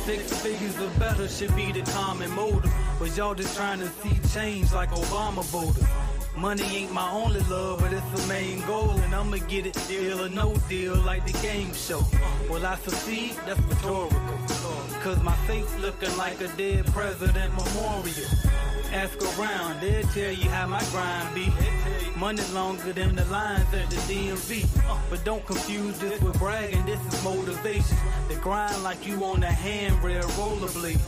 Six figures or better should be the common motive, but y'all just trying to see change like Obama voters. Money ain't my only love, but it's the main goal, and I'ma get it deal or no deal like the game show. Will I succeed? That's rhetorical, cause my face looking like a dead president memorial. Ask around, they'll tell you how my grind be. Money longer than the lines at the DMV. But don't confuse this with bragging, this is motivation. The grind like you on a handrail rollerblade.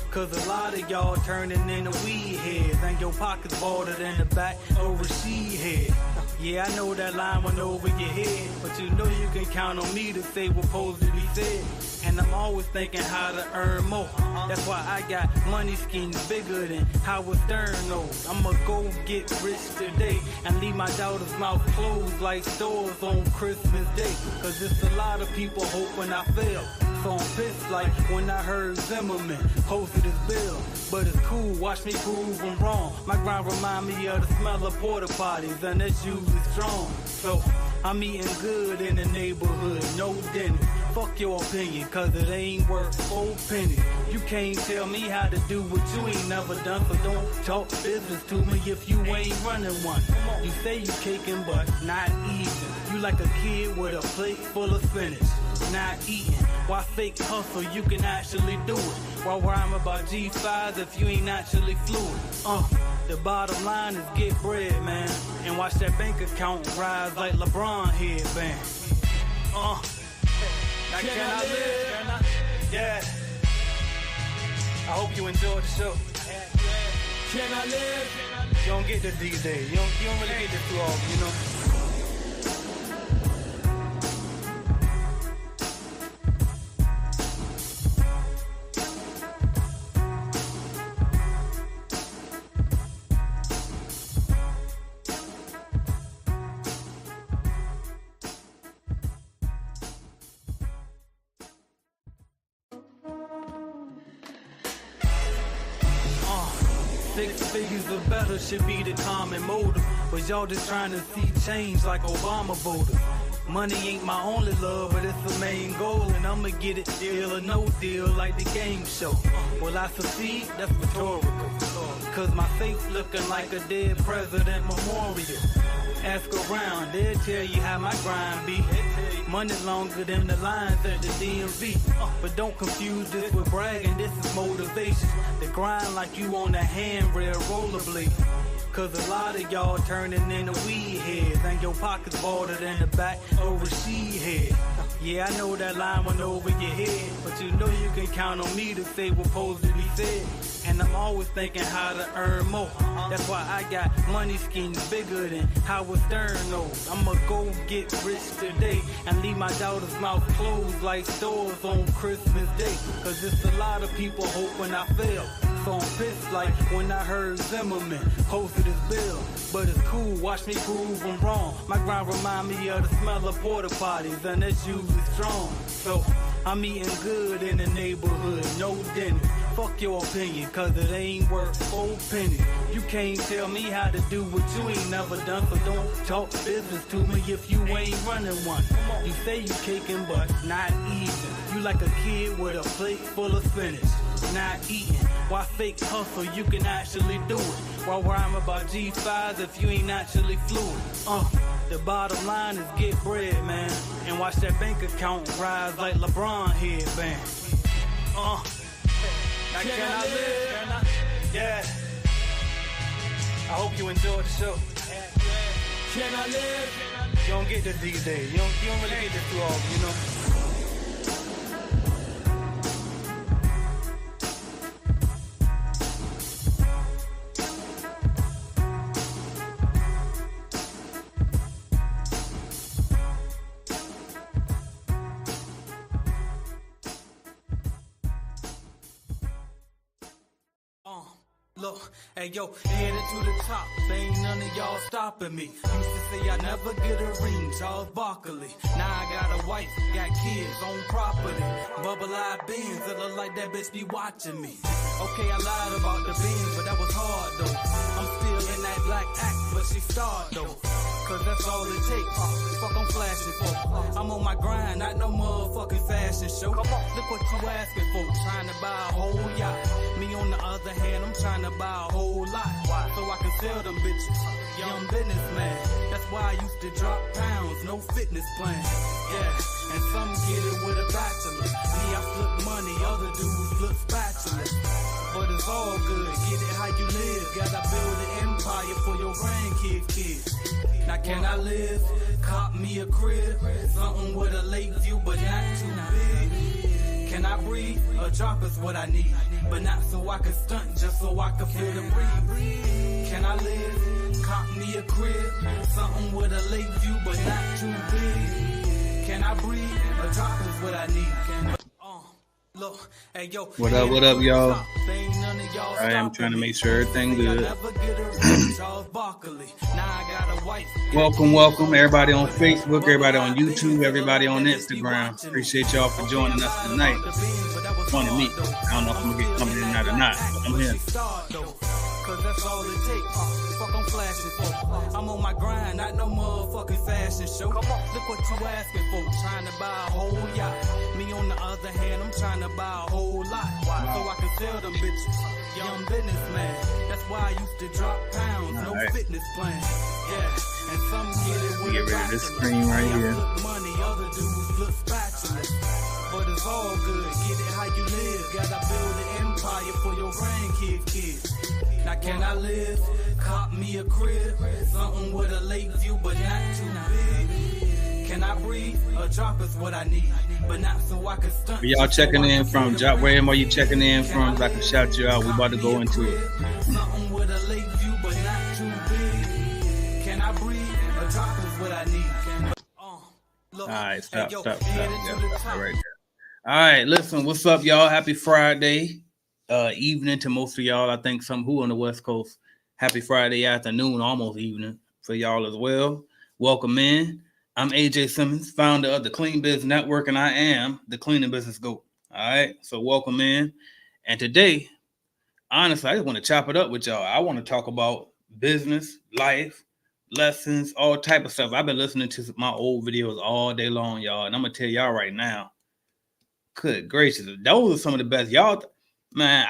Cause a lot of y'all turning into weed heads, and your pockets bolted in the back over she head. Yeah, I know that line went over your head, but you know you can count on me to say what's supposed to be said. And I'm always thinking how to earn more. That's why I got money schemes bigger than Howard Stern knows. I'ma go get rich today and leave my daughter's mouth closed like stores on Christmas Day. Cause it's a lot of people hoping I fail. So I'm pissed like when I heard Zimmerman posted his bill. But it's cool, watch me prove I'm wrong. My grind remind me of the smell of porta potties, and that's usually strong. So I'm eating good in the neighborhood, no dinner. Fuck your opinion, cause it ain't worth 4 pennies. You can't tell me how to do what you ain't never done, so don't talk business to me if you ain't running one. You say you caking, but not eating. You like a kid with a plate full of spinach, not eating. Why fake hustle? You can actually do it. Why rhyme about G5s if you ain't actually fluid? The bottom line is get bread, man, and watch that bank account rise like LeBron headband. Now can I live? Can I? Yeah. I hope you enjoyed the show. Can I live? You don't get this these days. You don't really get this too often, you know. Six figures or better should be the common motive, but y'all just trying to see change like Obama voters. Money ain't my only love, but it's the main goal, and I'ma get it deal or no deal like the game show. Will I succeed? That's rhetorical, cause my face looking like a dead president memorial. Ask around, they'll tell you how my grind be. Money longer than the lines at the DMV. But don't confuse this with bragging, this is motivation. The grind like you on a handrail rollerblade. Cause a lot of y'all turning into weed heads, and your pockets bolted in the back over she head. Yeah, I know that line went over your head, but you know you can count on me to say what's supposed to be said. And I'm always thinking how to earn more. That's why I got money schemes bigger than Howard Stern knows. I'ma go get rich today and leave my daughter's mouth closed like stores on Christmas Day. Cause it's a lot of people hoping I fail. So I'm pissed like when I heard Zimmerman posted his bill. But it's cool, watch me prove I'm wrong. My grind remind me of the smell of porta potties, and that's usually strong. So I'm eating good in the neighborhood, no dinner. Fuck your opinion, cause it ain't worth 4 pennies. You can't tell me how to do what you ain't never done, so don't talk business to me if you ain't running one. You say you caking, but not eating. You like a kid with a plate full of spinach, not eating. Why fake hustle? You can actually do it. Why rhyme about G5s if you ain't actually fluid? The bottom line is get bread, man, and watch that bank account rise like LeBron headband. Now can I live? Can I? Yeah. I hope you enjoyed the show. Can I live? You don't get this these days. You don't really get this too often, you know. Look, hey yo, headed to the top, ain't none of y'all stopping me. Used to say I never get a ring, Charles Barkley. Now I got a wife, got kids, own property. Bubble-eyed beans, it look like that bitch be watching me. Okay, I lied about the beans, but that was hard though. I'm still in that bad black act, but she starred though. Cause that's all it takes. Fuck I'm flashing for. I'm on my grind, not no motherfucking fashion show. Look what you asking for. Trying to buy a whole yacht. Me on the other hand, I'm trying to buy a whole lot. So I can sell them bitches. Young businessman. That's why I used to drop pounds. No fitness plan. Yeah. And some get it with a bachelor. Me, I flip money. Other dudes flip spatulas. But it's all good. Get it how you live. Gotta build an empire for your grandkids, kids. Now can I live? Cop me a crib, something with a lake view, but not too big. Can I breathe? A drop is what I need, but not so I can stunt, just so I can feel the breeze. Can I live? Cop me a crib, something with a lake view, but not too big. Can I breathe? A drop is what I need. Look, hey, yo, what up, y'all? I am trying to make sure everything good. Welcome, everybody on Facebook, everybody on YouTube, everybody on Instagram. Appreciate y'all for joining us tonight. Fun to meet. I don't know if I'm gonna get coming in tonight or not, but I'm here. Cause that's all it takes. Fuck I'm flashing for. I'm on my grind, not no motherfucking fashion show. Look what you asking for. Trying to buy a whole yacht. Me on the other hand, I'm trying to buy a whole lot. So I can sell them bitches. Young businessman. That's why I used to drop pounds. No fitness plan. Yeah. And some get it with get rid of this screen right here. Money, other dudes flip spatulas. But it's all good. Get it how you live. Gotta build an empire for your grandkids, kids. Now can I live? Cop me a crib, something with a lake view, but not too big. Can I breathe? A drop is what I need, but not so I can stunt. Y'all checking in from drop? Where are you checking in from? I can shout you out. We about to go into it. Something with a lake view, but not too big. Can I breathe? A drop is what I need. All right, stop. Yeah, right there. All right, listen. What's up, y'all? Happy Friday. Evening to most of y'all. I think some who on the West Coast. Happy Friday afternoon, almost evening for y'all as well. Welcome in. I'm AJ Simmons, founder of the Clean Biz Network, and I am the Cleaning Business GOAT. All right, so welcome in. And today, honestly, I just want to chop it up with y'all. I want to talk about business, life, lessons, all type of stuff. I've been listening to my old videos all day long, y'all, and I'm gonna tell y'all right now. Good gracious, those are some of the best, y'all. Man,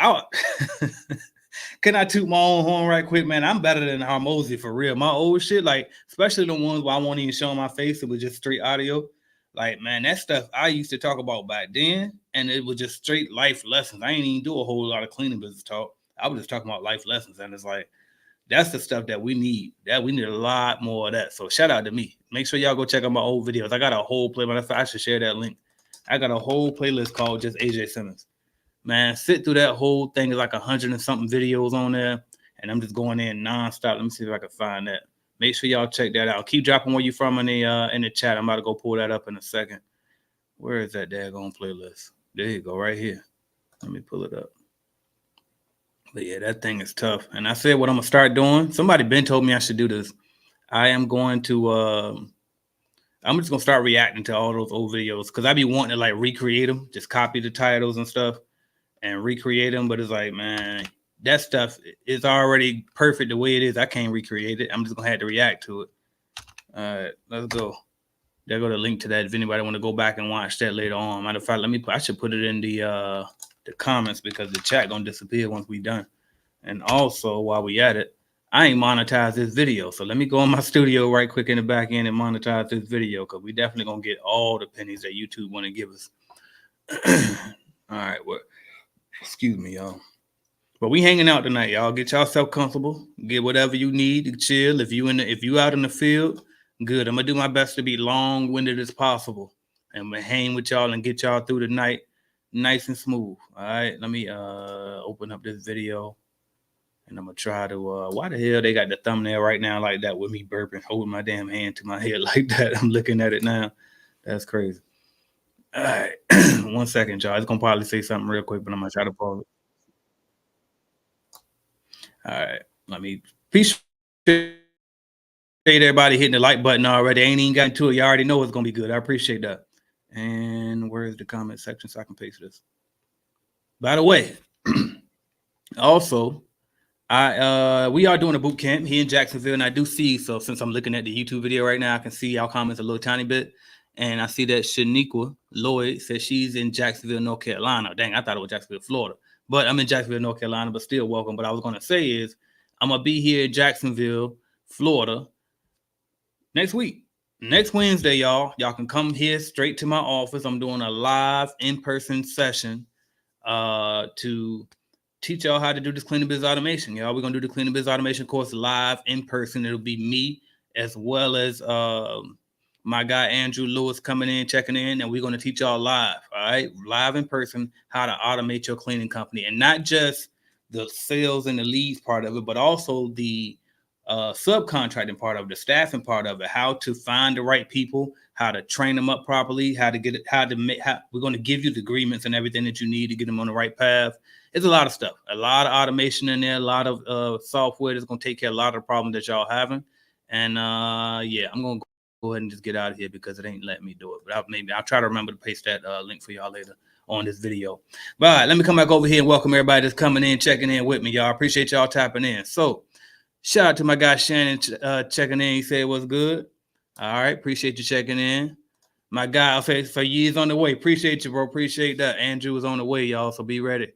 can I toot my own horn right quick, man? I'm better than Harmozy for real. My old shit, like, especially the ones where I won't even show my face, it was just straight audio. Like, man, that stuff I used to talk about back then, and it was just straight life lessons. I ain't even do a whole lot of cleaning business talk. I was just talking about life lessons, and it's like, that's the stuff that we need. That we need a lot more of that. So shout out to me. Make sure y'all go check out my old videos. I got a whole playlist. I should share that link. I got a whole playlist called just AJ Simmons. Man, sit through that whole thing. There's like 100 and something videos on there, and I'm just going in nonstop. Let me see if I can find that. Make sure y'all check that out. Keep dropping where you from in the chat. I'm about to go pull that up in a second. Where is that daggone playlist? There you go, right here. Let me pull it up. But yeah, that thing is tough. And I said what I'm gonna start doing. Somebody been told me I should do this. I am going to. I'm just gonna start reacting to all those old videos because I be wanting to like recreate them, just copy the titles and stuff. And recreate them, but it's like, man, that stuff is already perfect the way it is. I can't recreate it. I'm just gonna have to react to it. All right, let's go. There go the link to that if anybody want to go back and watch that later on. Matter of fact, I should put it in the comments because the chat gonna disappear once we done. And also, while we at it, I ain't monetized this video, so let me go in my studio right quick in the back end and monetize this video because we definitely gonna get all the pennies that YouTube want to give us. All right, well. Excuse me, y'all. But we hanging out tonight, y'all. Get yourself comfortable. Get whatever you need to chill. If you out in the field, good. I'm gonna do my best to be long-winded as possible. And I'm gonna hang with y'all and get y'all through the night nice and smooth. All right. Let me open up this video. And I'm gonna try to why the hell they got the thumbnail right now like that with me burping, holding my damn hand to my head like that. I'm looking at it now. That's crazy. All right, 1 second, y'all. It's gonna probably say something real quick, but I'm gonna try to pause it. All right, let me appreciate everybody hitting the like button already. Ain't even gotten to it. You already know it's gonna be good. I appreciate that. And where's the comment section so I can paste this? By the way, also, We are doing a boot camp here in Jacksonville, and I do see, so since I'm looking at the YouTube video right now, I can see y'all comments a little tiny bit. And I see that Shaniqua Lloyd says she's in Jacksonville, North Carolina. Dang, I thought it was Jacksonville, Florida. But I'm in Jacksonville, North Carolina, but still welcome. But I was gonna say is I'm gonna be here in Jacksonville, Florida next week. Next Wednesday, y'all. Y'all can come here straight to my office. I'm doing a live in-person session to teach y'all how to do this cleaning biz automation. Y'all, we're gonna do the cleaning biz automation course live in person. It'll be me as well as my guy Andrew Lewis coming in, checking in, and we're gonna teach y'all live, all right, live in person, how to automate your cleaning company, and not just the sales and the leads part of it, but also the subcontracting part of it, the staffing part of it, how to find the right people, how to train them up properly, how to get it, we're going to give you the agreements and everything that you need to get them on the right path. It's a lot of stuff, a lot of automation in there, a lot of software that's going to take care of a lot of the problems that y'all having. And yeah, I'm going to go ahead and just get out of here because it ain't letting me do it. But I'll try to remember to paste that link for y'all later on this video. But all right, let me come back over here and welcome everybody that's coming in, checking in with me, y'all. Appreciate y'all tapping in. So shout out to my guy Shannon checking in. He said it was good. All right, appreciate you checking in. My guy, I'll say for years on the way. Appreciate you, bro. Appreciate that. Andrew was on the way, y'all. So be ready.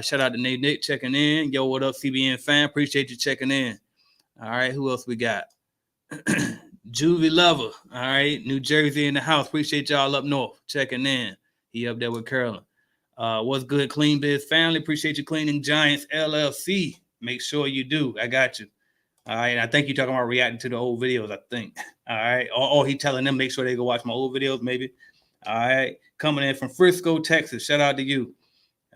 Shout out to Nate Nick checking in. Yo, what up, CBN fam? Appreciate you checking in. All right, who else we got? Juvie Lover. All right, New Jersey in the house. Appreciate y'all up north checking in. He up there with Carolyn. What's good, Clean Biz family? Appreciate you, Cleaning Giants LLC. Make sure you do. I got you. All right, I think you're talking about reacting to the old videos, I think. All right, or he telling them make sure they go watch my old videos, maybe. All right, coming in from Frisco, Texas. Shout out to you.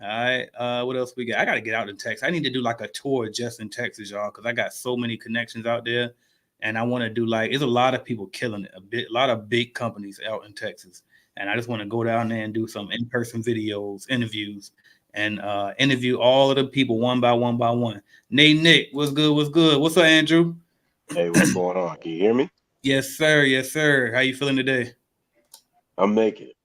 All right, what else we got? I got to get out in Texas. I need to do like a tour just in Texas, y'all, because I got so many connections out there, and I want to do like, there's a lot of people killing it, a lot of big companies out in Texas, and I just want to go down there and do some in-person videos, interviews, and interview all of the people one by one by one. Nate Nick, what's good? What's good? What's up, Andrew? Hey, what's going on? Can you hear me? Yes, sir. Yes, sir. How you feeling today? I'm making it.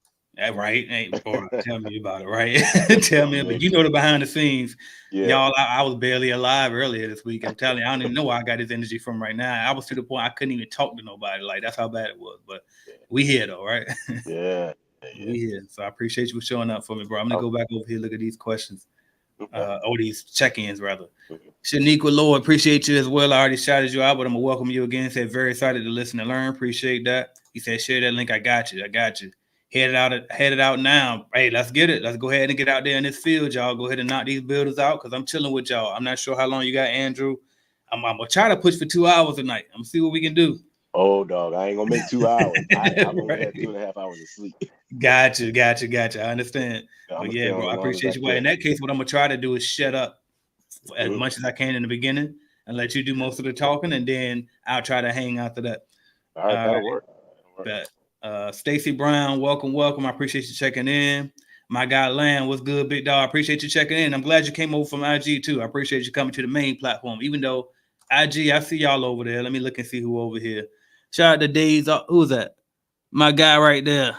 Right? Hey, boy, tell me about it, right? Tell me, but you know the behind the scenes. Yeah. Y'all, I was barely alive earlier this week. I'm telling you, I don't even know where I got this energy from right now. I was to the point I couldn't even talk to nobody. Like, that's how bad it was. But we here, though, right? Yeah. We here. So I appreciate you showing up for me, bro. I'm going to go back over here, look at these questions. Or these check-ins, rather. Shaniqua Lord, appreciate you as well. I already shouted you out, but I'm going to welcome you again. Said, very excited to listen and learn. Appreciate that. He said, share that link. I got you. Headed out now. Hey, let's get it. Let's go ahead and get out there in this field, y'all. Go ahead and knock these builders out because I'm chilling with y'all. I'm not sure how long you got, Andrew. I'm going to try to push for 2 hours tonight. I'm going to see what we can do. Oh, dog, I ain't going to make 2 hours. I've only had 2.5 hours of sleep. Gotcha. I understand. But yeah, bro, I appreciate you. Well, in that case, what I'm going to try to do is shut up as much as I can in the beginning and let you do most of the talking, and then I'll try to hang after that. All right, that'll work. Stacy Brown, welcome. I appreciate you checking in. My guy Lamb, what's good, big dog? I appreciate you checking in. I'm glad you came over from IG too. I appreciate you coming to the main platform. Even though IG, I see y'all over there. Let me look and see who over here. Shout out to Days. Who's that? My guy right there.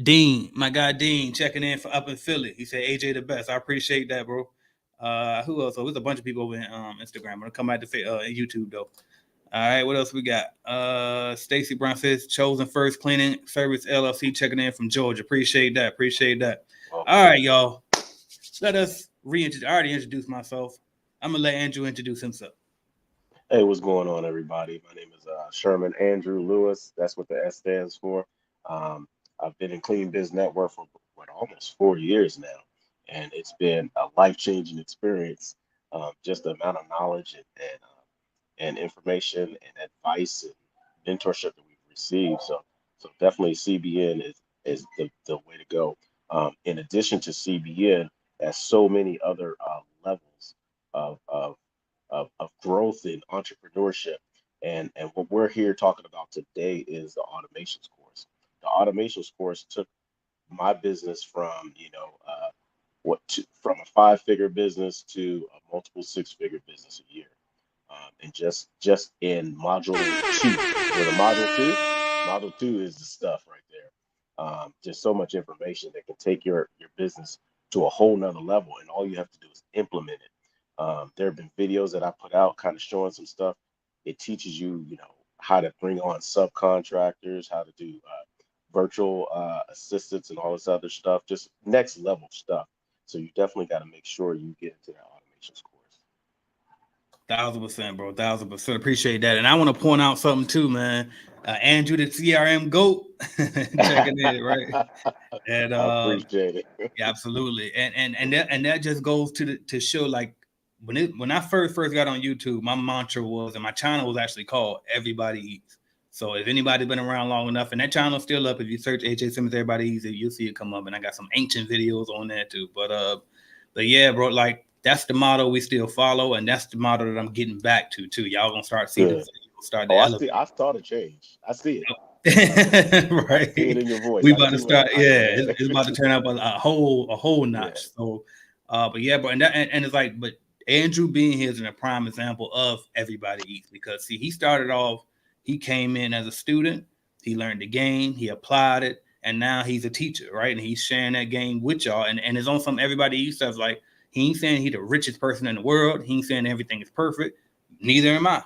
Dean, my guy Dean, checking in for up in Philly. He said AJ the best. I appreciate that, bro. Who else? There's a bunch of people over in Instagram. I'm gonna come back to YouTube though. All right, what else we got? Stacy Brown says Chosen First Cleaning Service LLC checking in from Georgia. Appreciate that. All right, y'all. Let us reintroduce. I already introduced myself. I'm gonna let Andrew introduce himself. Hey, what's going on, everybody? My name is Sherman Andrew Lewis. That's what the S stands for. I've been in Clean Biz Network for almost 4 years now, and it's been a life-changing experience. Just the amount of knowledge and information and advice and mentorship that we've received. So definitely CBN is the way to go. In addition to CBN, there's so many other levels of growth in entrepreneurship. And what we're here talking about today is the automations course. The automations course took my business from, from a 5-figure business to a multiple 6-figure business a year. And just in module 2, module two is the stuff right there. Just so much information that can take your business to a whole nother level, and all you have to do is implement it. There have been videos that I put out kind of showing some stuff. It teaches you, how to bring on subcontractors, how to do virtual assistants and all this other stuff, just next level stuff. So you definitely got to make sure you get into that automations course. 1,000%, bro. 1,000%. Appreciate that. And I want to point out something too, man. Andrew, the CRM GOAT, checking in, right? And I appreciate it. Yeah, absolutely. And that just goes to show, like, when I first got on YouTube, my mantra was, and my channel was actually called Everybody Eats. So if anybody's been around long enough, and that channel's still up, if you search AJ Simmons Everybody Eats, you'll see it come up. And I got some ancient videos on there too. But yeah, bro, like, that's the motto we still follow, and that's the motto that I'm getting back to too. Y'all gonna start seeing it. Start. I saw the change. I see it. Right. I see it in your voice. We about to start. It's about to turn up a whole notch. Yeah. So, but yeah, but and it's like, but Andrew being here is a prime example of Everybody Eats, because see, he started off. He came in as a student. He learned the game. He applied it, and now he's a teacher, right? And he's sharing that game with y'all. And it's on some Everybody Eats stuff. Like, he ain't saying he's the richest person in the world. He ain't saying everything is perfect. Neither am I.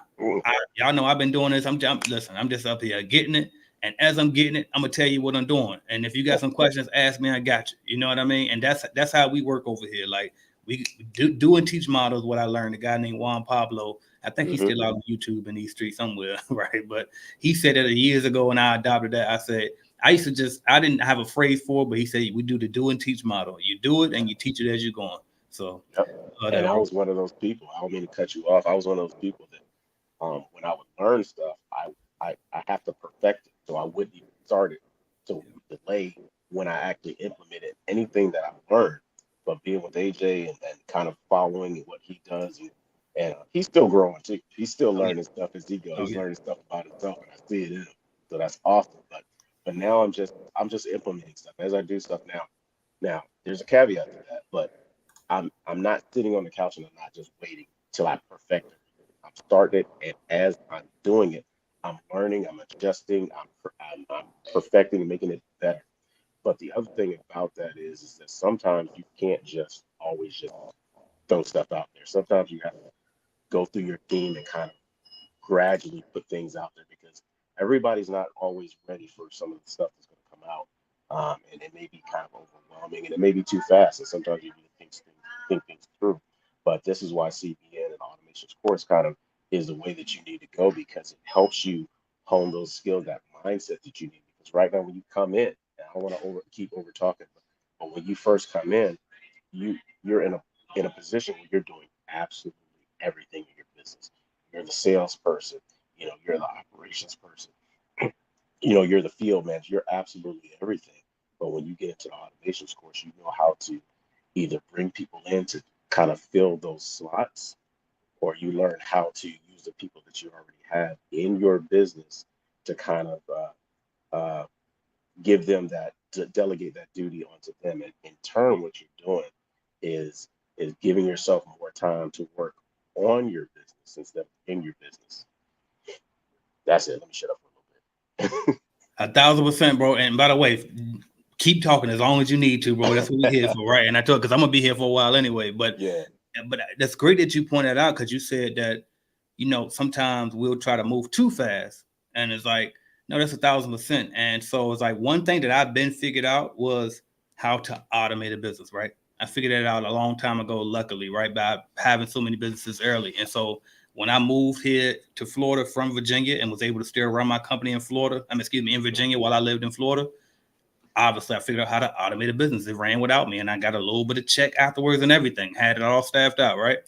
Y'all know I've been doing this. I'm just up here getting it. And as I'm getting it, I'm gonna tell you what I'm doing. And if you got some questions, ask me. I got you. You know what I mean? And that's how we work over here. Like, we do and teach models. What I learned. A guy named Juan Pablo. I think he's still out on YouTube in these streets somewhere, right? But he said that years ago, and I adopted that. I said, I didn't have a phrase for it, but he said we do the do and teach model. You do it and you teach it as you're going. So, and I was one of those people. I don't mean to cut you off. I was one of those people that, when I would learn stuff, I have to perfect it, so I wouldn't even start it. So delay when I actually implemented anything that I learned. But being with AJ and kind of following what he does, and he's still growing too. He's still learning stuff as he goes. He's learning stuff about himself, and I see it in him. So that's awesome. But now I'm just implementing stuff as I do stuff now. Now there's a caveat to that, but I'm not sitting on the couch and I'm not just waiting till I perfect it. I'm starting it, and as I'm doing it, I'm learning, I'm adjusting, I'm perfecting and making it better. But the other thing about that is that sometimes you can't just always just throw stuff out there. Sometimes you have to go through your team and kind of gradually put things out there, because everybody's not always ready for some of the stuff that's going to come out. And it may be kind of overwhelming, and it may be too fast. And sometimes you need to think things through. But this is why CBN and automations course kind of is the way that you need to go, because it helps you hone those skills, that mindset that you need. Because right now, when you come in, and I don't want to keep over talking, but when you first come in, you're in a position where you're doing absolutely everything in your business. You're the salesperson, you're the operations person, you're the field manager, you're absolutely everything. But when you get into the automations course, you know how to either bring people in to kind of fill those slots, or you learn how to use the people that you already have in your business to kind of give them to delegate that duty onto them. And in turn, what you're doing is giving yourself more time to work on your business instead of in your business. That's it. Let me shut up for a little bit. 1,000%, bro. And by the way, keep talking as long as you need to, bro. That's what we're here for, right? And I told, because I'm gonna be here for a while anyway. But yeah, but that's great that you pointed out, because you said that sometimes we'll try to move too fast, and it's like, no, that's 1,000%. And so it's like, one thing that I've been figured out was how to automate a business, right? I figured that out a long time ago, luckily, right, by having so many businesses early. And so when I moved here to Florida from Virginia and was able to still run my company in Florida, in Virginia while I lived in Florida, obviously I figured out how to automate a business. It ran without me, and I got a little bit of check afterwards and everything, had it all staffed out, right?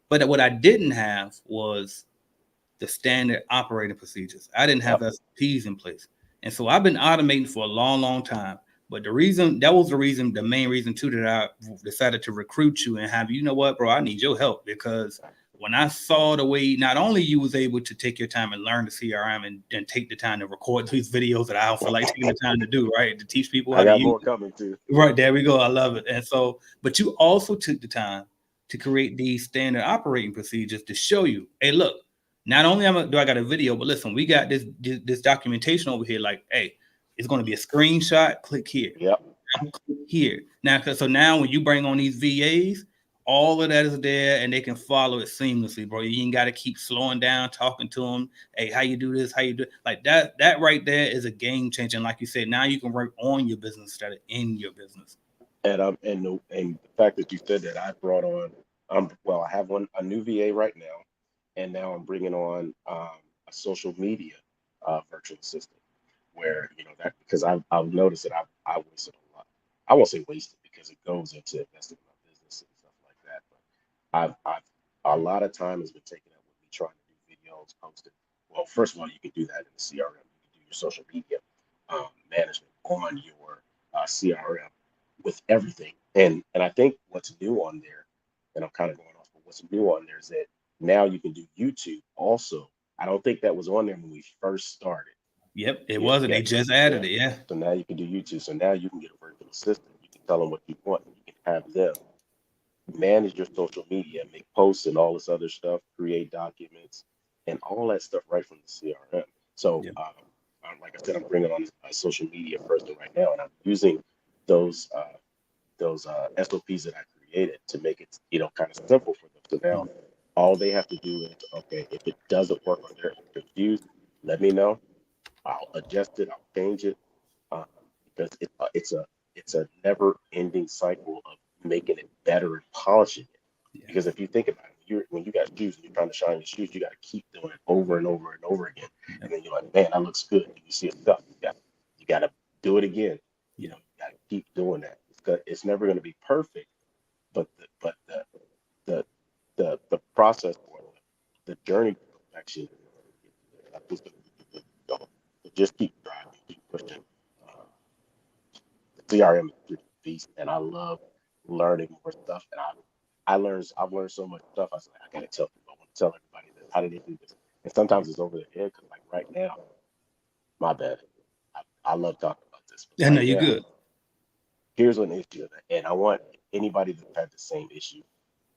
But what I didn't have was the standard operating procedures. I didn't have SOPs in place. And so I've been automating for a long, long time. But the main reason too, that I decided to recruit you and have, what, bro, I need your help, because when I saw the way not only you was able to take your time and learn the CRM and take the time to record these videos that I don't feel like taking the time to do, right? To teach people how to use. I got more coming too. Right, there we go. I love it. And so, but you also took the time to create these standard operating procedures to show you, hey, look, not only do I got a video, but listen, we got this documentation over here. Like, hey, it's going to be a screenshot. Click here. Yep. Click here. Now, so now when you bring on these VAs, All of that is there, and they can follow it seamlessly, bro. You ain't got to keep slowing down, talking to them. Hey, how you do this? How you do it? Like that? That right there is a game changer. And like you said, now you can work on your business instead of in your business. And the fact that you said that, I brought on I have a new VA right now, and now I'm bringing on a social media virtual assistant, where that, because I've noticed that I wasted a lot. I won't say wasted, because it goes into investing in my business and stuff like that. But I've a lot of time has been taken up with me trying to do videos, posting. Well, first of all, you can do that in the CRM. You can do your social media management on your CRM with everything. And I think what's new on there, and I'm kind of going off, but what's new on there is that now you can do YouTube also. I don't think that was on there when we first started. Yep, it wasn't. They just added it. Yeah. So now you can do YouTube. So now you can get a virtual assistant. You can tell them what you want. You can have them manage your social media, make posts and all this other stuff, create documents, and all that stuff right from the CRM. So, like I said, I'm bringing on social media first right now, and I'm using those SOPs that I created to make it, kind of simple for them. So now all they have to do is, okay, if it doesn't work or they're confused, let me know. I'll adjust it. I'll change it, because it's a never-ending cycle of making it better and polishing it. Yeah. Because if you think about it, when you got shoes and you're trying to shine your shoes, you got to keep doing it over and over and over again. And then you're like, man, that looks good. And you see it stuff. You got to do it again. You got to keep doing that. It's never going to be perfect, but the process or the journey to perfection, just keep driving, keep pushing. The CRM is a beast, and I love learning more stuff. And I've learned so much stuff. I was like, I gotta tell people. I want to tell everybody this. How do they do this? And sometimes it's over their head, because like right now, my bad. I love talking about this. Yeah, no, you're good. Here's an issue, and I want anybody that had the same issue,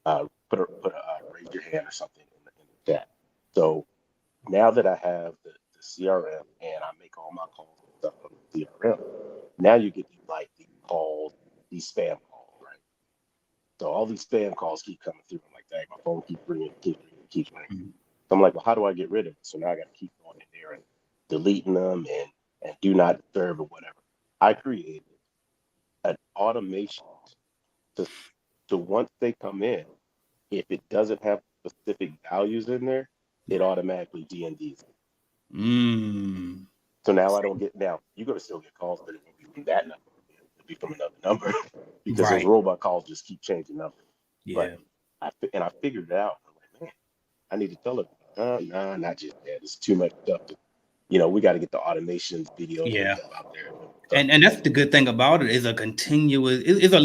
raise your hand or something in the chat. So now that I have the CRM and I make all my calls and stuff on the CRM, now you get these calls, these spam calls, right? So all these spam calls keep coming through. I'm like, dang, my phone keeps ringing. Mm-hmm. So I'm like, well, how do I get rid of it? So now I got to keep going in there and deleting them and do not disturb or whatever. I created an automation to once they come in, if it doesn't have specific values in there, it automatically DNDs it. So now I don't get, now you're going to still get calls, but it won't be from that number. It'll be from another number, because those robot calls just keep changing numbers. Yeah. But I figured it out. I'm like, man, I need to tell it, nah, not just that. It's too much stuff. We got to get the automations videos out there. And that's the good thing about it, is a continuous, it's a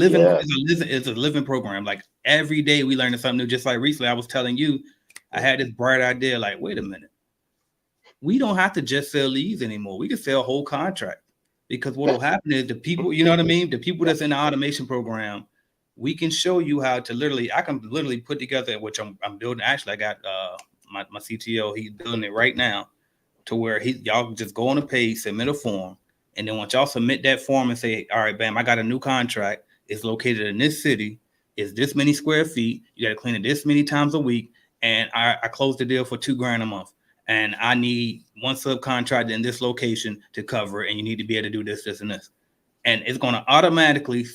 living program. Like every day we learn something new. Just like recently I was telling you, I had this bright idea, like, wait a minute. We don't have to just sell leads anymore. We can sell a whole contract, because what will happen is the people, you know what I mean? The people that's in the automation program, we can show you how to I can put together, which I'm building. Actually, I got my CTO, he's building it right now, to where y'all just go on a page, submit a form. And then once y'all submit that form and say, all right, bam, I got a new contract. It's located in this city. It's this many square feet. You got to clean it this many times a week. And I closed the deal for $2,000 a month. And I need one subcontractor in this location to cover it. And you need to be able to do this, this, and this. And it's going to automatically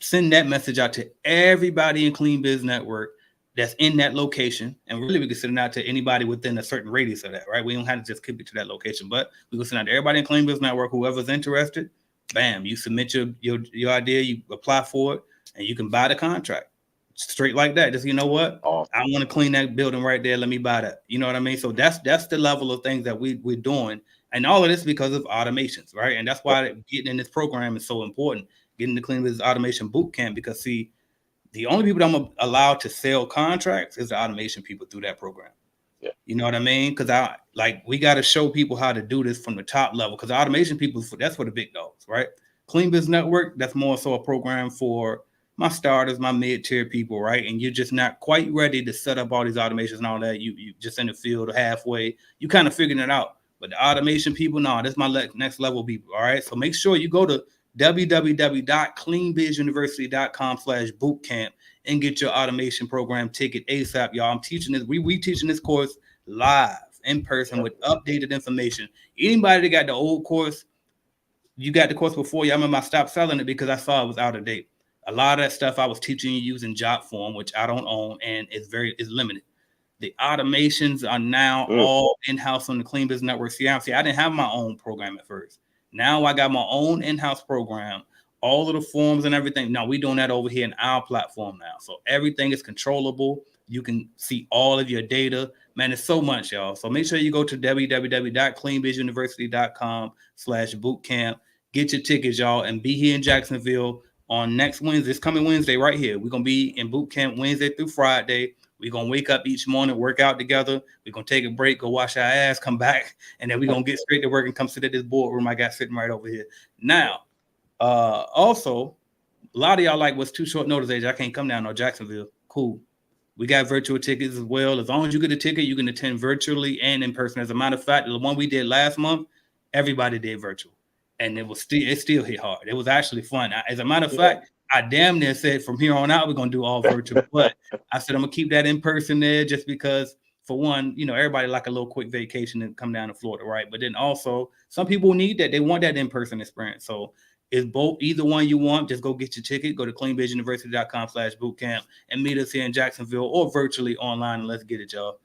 send that message out to everybody in Clean Biz Network that's in that location. And really, we can send it out to anybody within a certain radius of that, right? We don't have to just keep it to that location, but we can send out to everybody in Clean Biz Network, whoever's interested. Bam, you submit your idea, you apply for it, and you can buy the contract. Straight like that. Just, you know what? I want to clean that building right there. Let me buy that. You know what I mean? So that's the level of things that we're doing. And all of this because of automations, right? And that's why getting in this program is so important. Getting the Clean Business Automation Boot Camp, because see, the only people that I'm allowed to sell contracts is the automation people through that program. Yeah. You know what I mean? Because we got to show people how to do this from the top level. Because the automation people, that's for the big dogs, right? Clean Business Network, that's more so a program for my starters, my mid-tier people, right? And you're just not quite ready to set up all these automations and all that. You just in the field halfway. You kind of figuring it out. But the automation people, no, that's my next level people, all right? So make sure you go to www.cleanbizuniversity.com/bootcamp and get your automation program ticket ASAP, y'all. I'm teaching this. We teaching this course live in person with updated information. Anybody that got the old course, you got the course before you. I remember I stopped selling it because I saw it was out of date. A lot of that stuff I was teaching you using job form, which I don't own, and it's limited. The automations are now all in-house on the Clean Business Network. See, I didn't have my own program at first. Now I got my own in-house program, all of the forms and everything. Now we're doing that over here in our platform now. So everything is controllable. You can see all of your data. Man, it's so much, y'all. So make sure you go to www.cleanbizuniversity.com/bootcamp. Get your tickets, y'all, and be here in Jacksonville on next Wednesday. This coming Wednesday right here. We're going to be in boot camp Wednesday through Friday. We're going to wake up each morning, work out together. We're going to take a break, go wash our ass, come back, and then we're going to get straight to work and come sit at this boardroom I got sitting right over here. Now, also, a lot of y'all like, what's too short notice age? I can't come down to Jacksonville. Cool. We got virtual tickets as well. As long as you get a ticket, you can attend virtually and in person. As a matter of fact, the one we did last month, everybody did virtual. And it still hit hard. It was actually fun. As a matter of fact, I damn near said from here on out, we're going to do all virtual. But I said, I'm going to keep that in person there just because, for one, everybody like a little quick vacation and come down to Florida, right? But then also, some people need that. They want that in-person experience. So it's both, either one you want, just go get your ticket. Go to cleanbizuniversity.com/bootcamp and meet us here in Jacksonville or virtually online. And let's get it, y'all.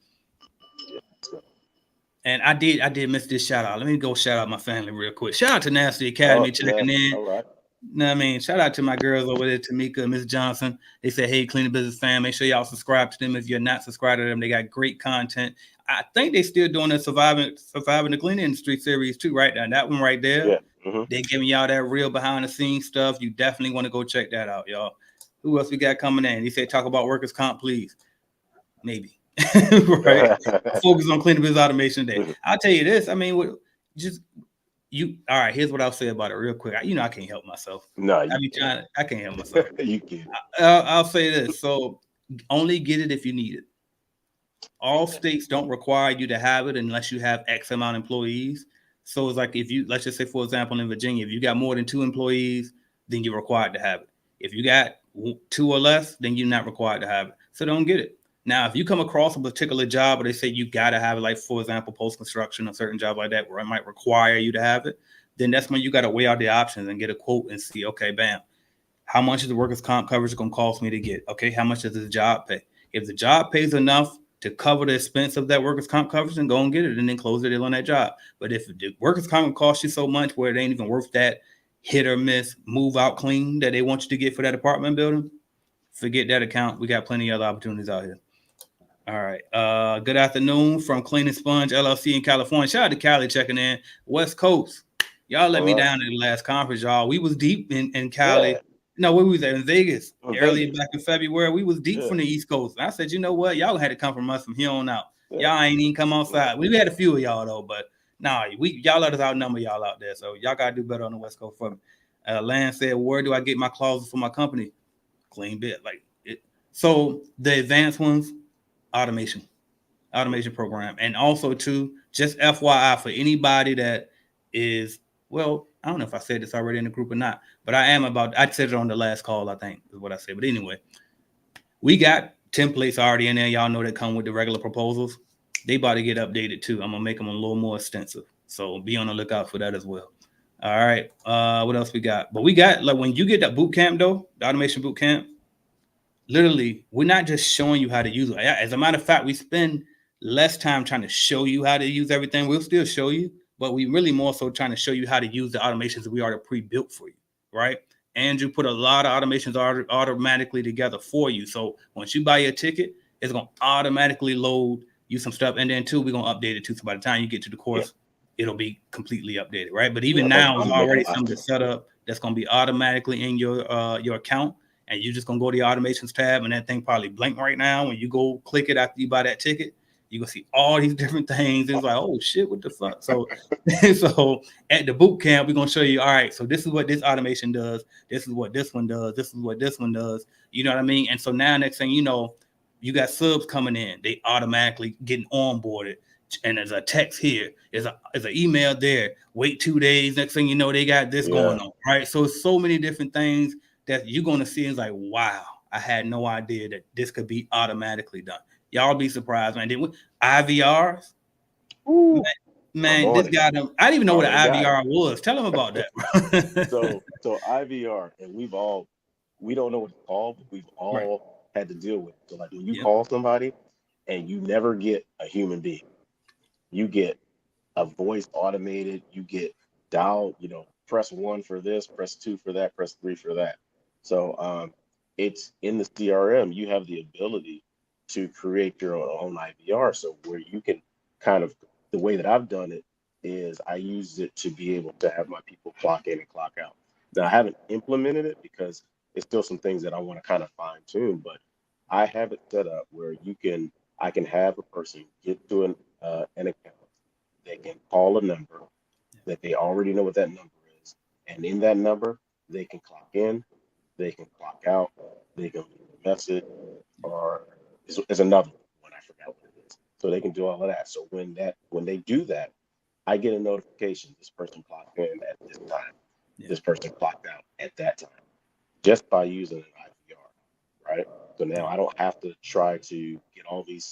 And I did miss this shout out. Let me go shout out my family real quick. Shout out to Nasty Academy checking in. All right. No, I mean, shout out to my girls over there, Tamika and Miss Johnson. They said, hey, Clean the Business fam, make sure y'all subscribe to them if you're not subscribed to them. They got great content. I think they still doing a surviving the cleaning industry series too, right? Now that one right there, They giving y'all that real behind the scenes stuff. You definitely want to go check that out, y'all. Who else we got coming in? He said, talk about workers' comp, please. Maybe. Right? Focus on cleaning business automation today. I'll tell you this. I mean, all right, here's what I'll say about it real quick. I can't help myself. No, I can't help myself. You can. I'll say this. So only get it if you need it. All states don't require you to have it unless you have X amount of employees. So it's like let's just say, for example, in Virginia, if you got more than 2 employees, then you're required to have it. If you got 2 or less, then you're not required to have it. So don't get it. Now, if you come across a particular job where they say you got to have it, like, for example, post-construction, a certain job like that, where it might require you to have it, then that's when you got to weigh out the options and get a quote and see, okay, bam, how much is the workers' comp coverage going to cost me to get? Okay, how much does the job pay? If the job pays enough to cover the expense of that workers' comp coverage, then go and get it and then close the deal on that job. But if the workers' comp costs you so much where it ain't even worth that hit or miss move out clean that they want you to get for that apartment building, forget that account. We got plenty of other opportunities out here. All right. Good afternoon from Clean and Sponge LLC in California. Shout out to Cali checking in. West Coast. Y'all let me down in the last conference, y'all. We was deep in Cali. Yeah. No, where we was at in Vegas. Earlier back in February. We was deep from the East Coast. And I said, you know what? Y'all had to come from us from here on out. Yeah. Y'all ain't even come outside. We had a few of y'all though, but y'all let us outnumber y'all out there. So y'all gotta do better on the West Coast for me. Lance said, where do I get my clauses for my company? Clean bit. Like it. So the advanced ones, automation program. And also too, just FYI for anybody that is, well, I don't know if I said this already in the group or not, but I said it on the last call, I think is what I said. But anyway, we got templates already in there. Y'all know that come with the regular proposals. They about to get updated too. I'm gonna make them a little more extensive. So be on the lookout for that as well. All right. What else we got? But we got, like, when you get that boot camp though, the automation boot camp, literally, we're not just showing you how to use it. As a matter of fact, we spend less time trying to show you how to use everything. We'll still show you, but we really more so trying to show you how to use the automations that we already pre-built for you, right? Andrew put a lot of automations automatically together for you. So once you buy your ticket, it's going to automatically load you some stuff. And then too, we're going to update it too. So by the time you get to the course, it'll be completely updated, right? But even now, there's already something set up that's going to be automatically in your account. And you're just going to go to the automations tab, and that thing probably blink right now. When you go click it after you buy that ticket, you're going to see all these different things. It's like, oh, shit, what the fuck? So at the boot camp, we're going to show you, all right, so this is what this automation does. This is what this one does. This is what this one does. You know what I mean? And so now next thing you know, you got subs coming in. They automatically getting onboarded. And there's a text here. There's an email there. Wait 2 days. Next thing you know, they got this going on, right? So it's so many different things that you're going to see is like, wow, I had no idea that this could be automatically done. Y'all be surprised, man. IVRs, Ooh, man, this guy, I didn't even know what an IVR was. Tell him about that. So IVR, and we don't know what it's called, but we've all had to deal with it. So like when you call somebody and you never get a human being, you get a voice automated, you get dial, press 1 for this, press 2 for that, press 3 for that. So it's in the CRM, you have the ability to create your own IVR. So where you can kind of, the way that I've done it is I use it to be able to have my people clock in and clock out. Now I haven't implemented it because it's still some things that I want to kind of fine tune, but I have it set up where I can have a person get to an account. They can call a number that they already know what that number is. And in that number, they can clock in, they can clock out, they can leave a message, or there's another one, I forgot what it is. So they can do all of that. So when they do that, I get a notification, this person clocked in at this time, this person clocked out at that time, just by using an IVR, right? So now I don't have to try to get all these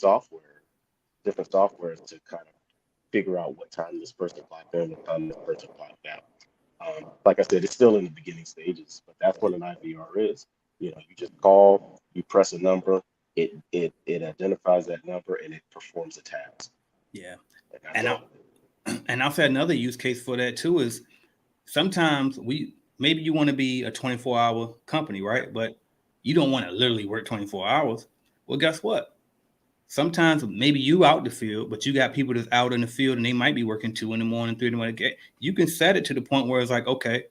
different softwares to kind of figure out what time this person clocked in, what time this person clocked out. Like I said, it's still in the beginning stages, but that's what an IVR is. You just call, you press a number, it identifies that number, and it performs a task. Yeah, and I'll say another use case for that too is sometimes maybe you want to be a 24-hour company, right? But you don't want to literally work 24 hours. Well, guess what? Sometimes maybe you out the field, but you got people that's out in the field and they might be working 2 a.m, 3 a.m. You can set it to the point where it's like, okay,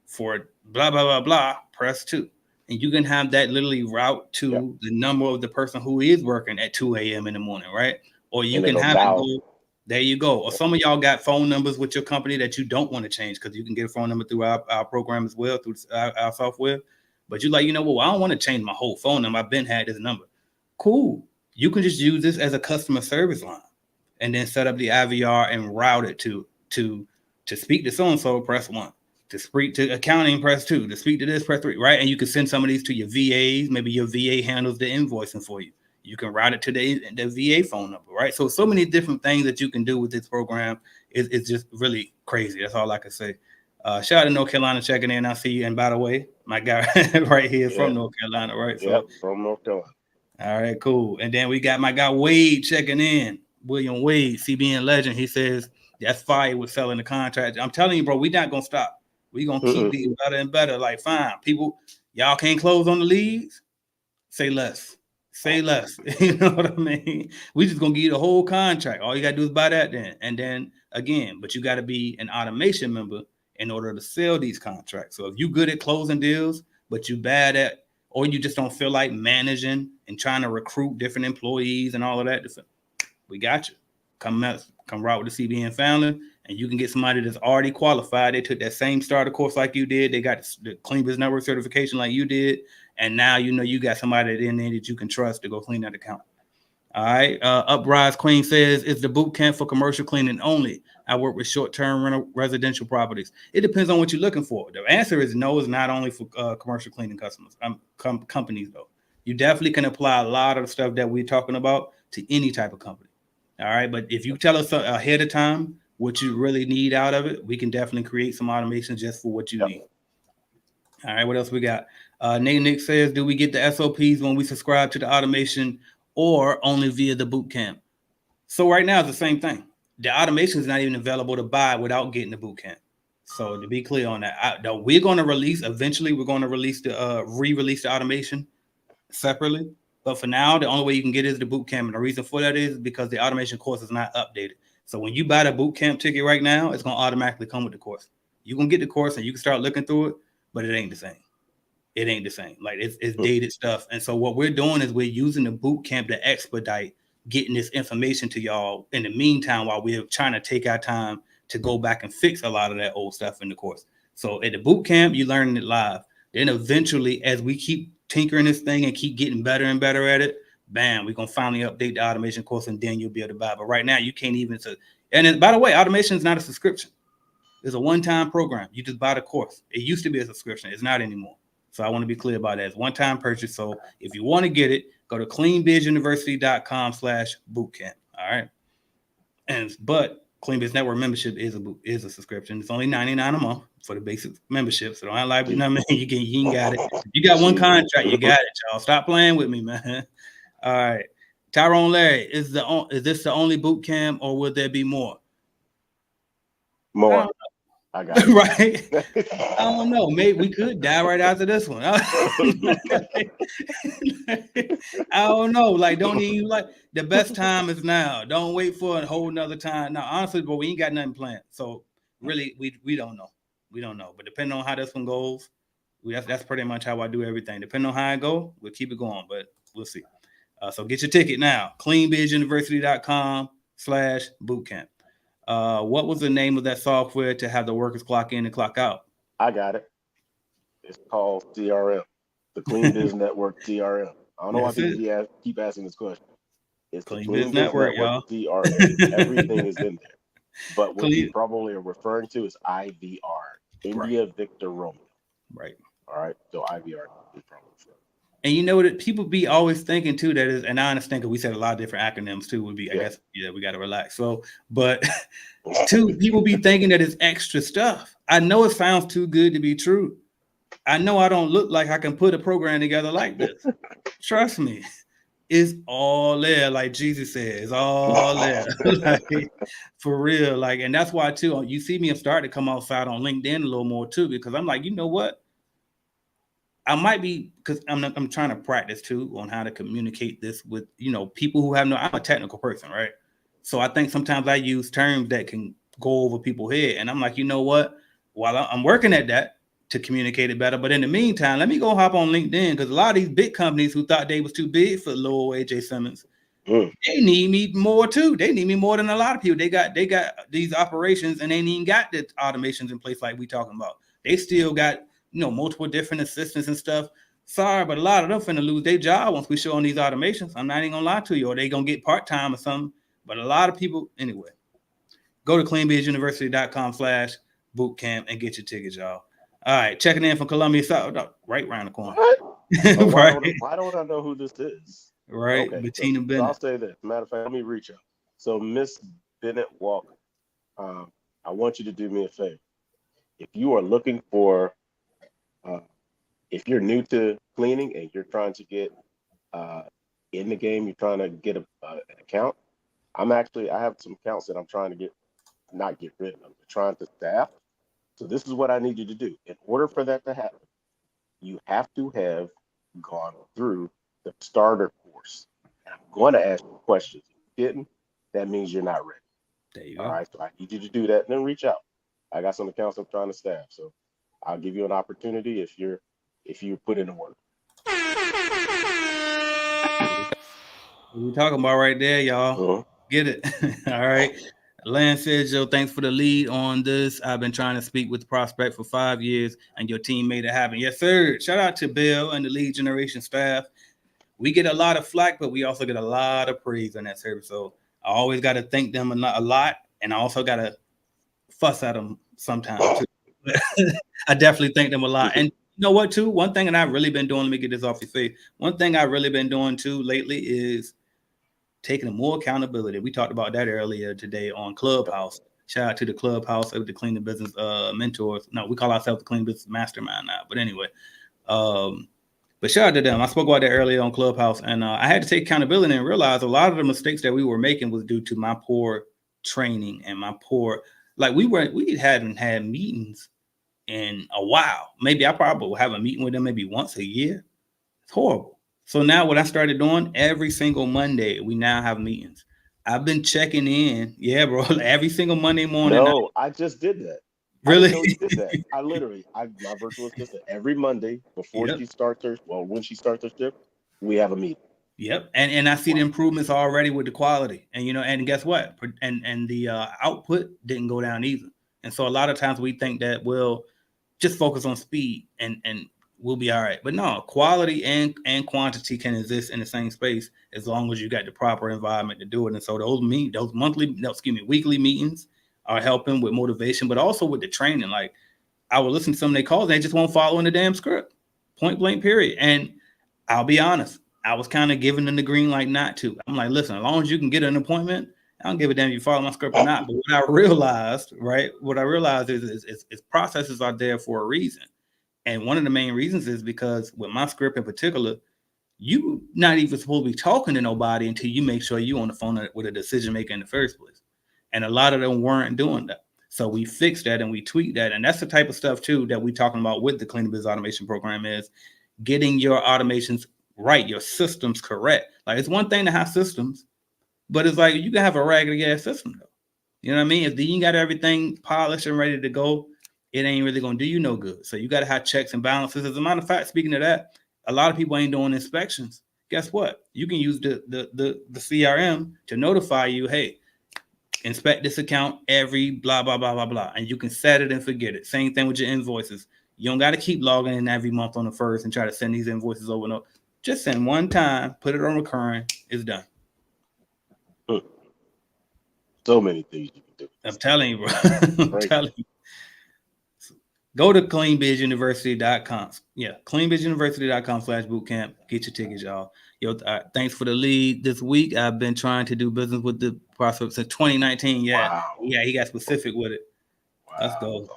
for blah, blah, blah, blah, press 2. And you can have that literally route to the number of the person who is working at 2 a.m. in the morning, right? Or you can have it go, there you go. Or some of y'all got phone numbers with your company that you don't want to change because you can get a phone number through our program as well, through our software. But you're like, I don't want to change my whole phone number. I've been had this number. Cool. You can just use this as a customer service line and then set up the IVR and route it to speak to so-and-so, press 1. To speak to accounting, press 2. To speak to this, press 3, right? And you can send some of these to your VAs. Maybe your VA handles the invoicing for you. You can route it to the VA phone number, right? So many different things that you can do with this program. It's just really crazy. That's all I can say. Shout out to North Carolina checking in. I see you. And by the way, my guy right here from North Carolina, right? So from North Carolina. All right, cool. And then we got my guy Wade checking in. William Wade, CBN legend. He says that's fire with selling the contract. I'm telling you, bro, we're not gonna stop. We're gonna keep getting better and better. Like, fine, people, y'all can't close on the leads. Say less. Say less. You know what I mean? We just gonna give you the whole contract. All you gotta do is buy that then. And then again, but you gotta be an automation member in order to sell these contracts. So if you're good at closing deals, but you bad at, or you just don't feel like managing and trying to recruit different employees and all of that, we got you. Come right with the CBN family, and you can get somebody that's already qualified. They took that same starter course like you did. They got the Clean Business Network certification like you did. And now you got somebody in there that you can trust to go clean that account. All right. Uprise Queen says, it's the boot camp for commercial cleaning only. I work with short-term rental residential properties. It depends on what you're looking for. The answer is no, it's not only for commercial cleaning customers, companies, though. You definitely can apply a lot of the stuff that we're talking about to any type of company. All right. But if you tell us ahead of time what you really need out of it, we can definitely create some automation just for what you need. All right. What else we got? Nick says, do we get the SOPs when we subscribe to the automation or only via the boot camp? So right now it's the same thing. The automation is not even available to buy without getting the boot camp. So to be clear on that, we're going to release the re-release the automation separately. But for now, the only way you can get it is the boot camp. And the reason for that is because the automation course is not updated. So when you buy the boot camp ticket right now, it's going to automatically come with the course. You can get the course and you can start looking through it, but it ain't the same. It ain't the same. Like it's dated stuff. And so what we're doing is we're using the boot camp to expedite getting this information to y'all in the meantime, while we're trying to take our time to go back and fix a lot of that old stuff in the course. So at the boot camp, you're learning it live. Then eventually, as we keep tinkering this thing and keep getting better and better at it, bam, we're going to finally update the automation course and then you'll be able to buy. But right now you can't even. And then, by the way, automation is not a subscription. It's a one-time program. You just buy the course. It used to be a subscription. It's not anymore. So I want to be clear about that. It's one-time purchase. So if you want to get it, go to cleanbizuniversity.com/bootcamp. All right. But Clean Biz Network membership is a subscription. It's only $99 a month for the basic membership. So don't have like, you know what I mean? You got it. You got one contract, you got it, y'all. Stop playing with me, man. All right. Tyrone Larry, is this the only boot camp, or will there be more? More. I got it. Right. I don't know. Maybe we could die right after this one. I don't know. Like, don't even like the best time is now. Don't wait for a whole nother time. Now, honestly, but we ain't got nothing planned. So really, we don't know. We don't know. But depending on how this one goes, that's pretty much how I do everything. Depending on how I go, we'll keep it going, but we'll see. So get your ticket now. cleanbizuniversity.com/bootcamp. What was the name of that software to have the workers clock in and clock out? I got it. It's called CRM, the Clean Biz Network CRM. I don't know why people keep asking this question. It's Clean the Clean Biz Network, y'all. CRM. Everything is in there. But what you probably are referring to is IVR, India Victor Romeo. Right. All right. So IVR is probably. And you know that people be always thinking too that is, and I understand because we said a lot of different acronyms too. Would be, I guess, we got to relax. So, but two people be thinking that it's extra stuff. I know it sounds too good to be true. I know I don't look like I can put a program together like this. Trust me, it's all there. Like Jesus said, it's all there. Like, for real. Like, and that's why too. You see me, I'm starting to come outside on LinkedIn a little more too, because I'm like, you know what? I might be, because I'm trying to practice too on how to communicate this with, people who have I'm a technical person, right? So I think sometimes I use terms that can go over people's head. And I'm like, you know what? While I'm working at that to communicate it better. But in the meantime, let me go hop on LinkedIn, because a lot of these big companies who thought they was too big for little AJ Simmons, they need me more too. They need me more than a lot of people. They got these operations and they ain't even got the automations in place like we talking about. They still got multiple different assistants and stuff. Sorry, but a lot of them finna lose their job once we show on these automations. I'm not even gonna lie to you, or they gonna get part-time or something. But a lot of people, anyway, go to cleanbizuniversity.com/bootcamp and get your tickets, y'all. All right, checking in from Columbia, South, right around the corner. Why don't I know who this is? Right, okay, Bettina Bennett. So I'll say this. Matter of fact, let me reach out. So Miss Bennett Walker, I want you to do me a favor. If you are looking for if you're new to cleaning and you're trying to get in the game, you're trying to get an account. I have some accounts that I'm trying to not get rid of, but trying to staff. So this is what I need you to do. In order for that to happen, you have to have gone through the starter course. And I'm going to ask you questions. If you didn't, that means you're not ready. There you go. All right, so I need you to do that and then reach out. I got some accounts I'm trying to staff. So I'll give you an opportunity if you put in the work. What we talking about right there, y'all. Get it. All right. Lance says, Joe, thanks for the lead on this. I've been trying to speak with the prospect for 5 years, and your team made it happen. Yes, sir. Shout out to Bill and the lead generation staff. We get a lot of flack, but we also get a lot of praise on that service. So I always got to thank them a lot, and I also got to fuss at them sometimes too. I definitely thank them a lot. And you know what, too? One thing that I've really been doing, let me get this off your face. One thing I've really been doing, too, lately is taking more accountability. We talked about that earlier today on Clubhouse. Shout out to the Clubhouse of the Clean the Business mentors. No, we call ourselves the Clean Business Mastermind now. But anyway, but shout out to them. I spoke about that earlier on Clubhouse, and I had to take accountability and realize a lot of the mistakes that we were making was due to my poor training and my poor, like we hadn't had meetings in a while. Maybe I probably will have a meeting with them maybe once a year. It's horrible. So now what I started doing, every single Monday, we now have meetings. I've been checking in. Yeah, bro. Every single Monday morning. No, I just did that. Really? I did that. My virtual assistant, every Monday before she starts when she starts her shift, we have a meeting. Yep. And I see the improvements already with the quality. And, and guess what? And the output didn't go down either. And so a lot of times we think that we'll just focus on speed and we'll be all right. But no, quality and quantity can exist in the same space as long as you got the proper environment to do it. And so those weekly meetings are helping with motivation, but also with the training. Like I will listen to some of their calls, they just won't follow in the damn script. point blank period. And I'll be honest, I was kind of giving them the green light not to. I'm like, listen, as long as you can get an appointment, I don't give a damn if you follow my script or not. But what I realized, is processes are there for a reason. And one of the main reasons is because with my script in particular, you not even supposed to be talking to nobody until you make sure you on the phone with a decision maker in the first place. And a lot of them weren't doing that. So we fixed that and we tweaked that. And that's the type of stuff too that we talking about with the Clean Biz Automation Program is getting your automations right, your systems correct. Like it's one thing to have systems, but it's like you can have a raggedy ass system though. You know what I mean? If you got everything polished and ready to go, it ain't really gonna do you no good. So you got to have checks and balances. As a matter of fact, speaking of that, a lot of people ain't doing inspections. Guess what? You can use the CRM to notify you, hey, inspect this account every blah blah blah blah blah, and you can set it and forget it. Same thing with your invoices. You don't got to keep logging in every month on the first and try to send these invoices over and over. Just send one time, put it on recurring, it's done. So many things you can do. I'm telling you, bro. I'm telling you. Go to cleanbizuniversity.com. Yeah, cleanbizuniversity.com/bootcamp. Get your tickets, y'all. Yo, thanks for the lead this week. I've been trying to do business with the prospect since 2019. Yeah, wow. Yeah, he got specific with it. Wow. Let's go.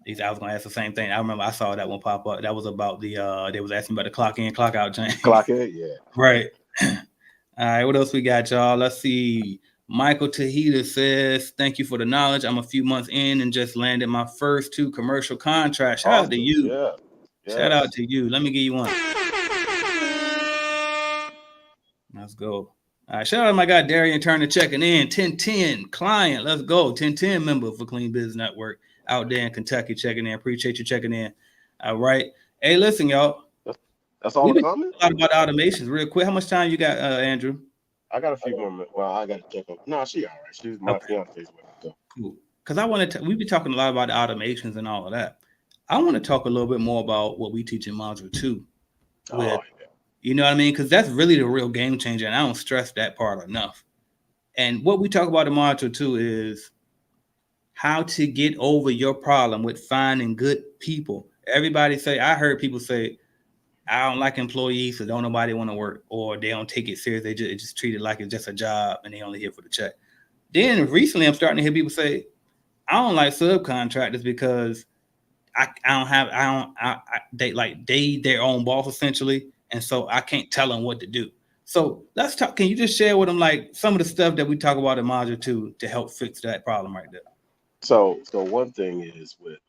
I was gonna ask the same thing. I remember I saw that one pop up. That was about the they was asking about the clock in, clock out change. Clock in, yeah. Right. All right, what else we got, y'all? Let's see. Michael Tahita says, thank you for the knowledge. I'm a few months in and just landed my first 2 commercial contracts. Shout out to you. Yeah. Yes. Shout out to you. Let me give you one. Let's go. All right. Shout out to my guy Darian Turner checking in. 1010 client. Let's go. 1010 member for Clean Business Network out there in Kentucky checking in. Appreciate you checking in. All right. Hey, listen, y'all. That's all the comments? A lot about automations real quick. How much time you got, Andrew? I got a few more minutes. Well, I got to check on. No, she all right. She's my fiance's with her. Cool. Because I want to. We've been talking a lot about the automations and all of that. I want to talk a little bit more about what we teach in Module 2. You know what I mean? Because that's really the real game changer, and I don't stress that part enough. And what we talk about in Module 2 is how to get over your problem with finding good people. Everybody say, I heard people say, I don't like employees, so don't nobody want to work, or they don't take it serious. They just treat it like it's just a job and they only here for the check. Then recently I'm starting to hear people say, I don't like subcontractors because they their own boss essentially. And so I can't tell them what to do. So let's talk. Can you just share with them like some of the stuff that we talk about in Module 2 to help fix that problem right there? So one thing is with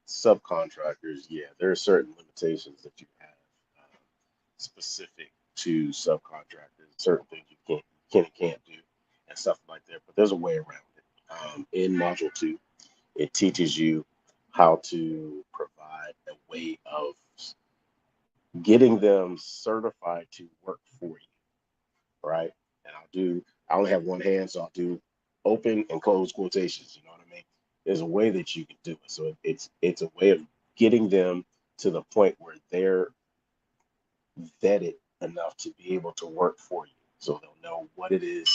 subcontractors, yeah, there are certain limitations that you have. Specific to subcontractors, certain things you can and can't do, and stuff like that. But there's a way around it. In Module 2, it teaches you how to provide a way of getting them certified to work for you, right? And I only have one hand, so I'll do open and close quotations. You know what I mean? There's a way that you can do it. So it's a way of getting them to the point where they're vetted enough to be able to work for you, so they'll know what it is.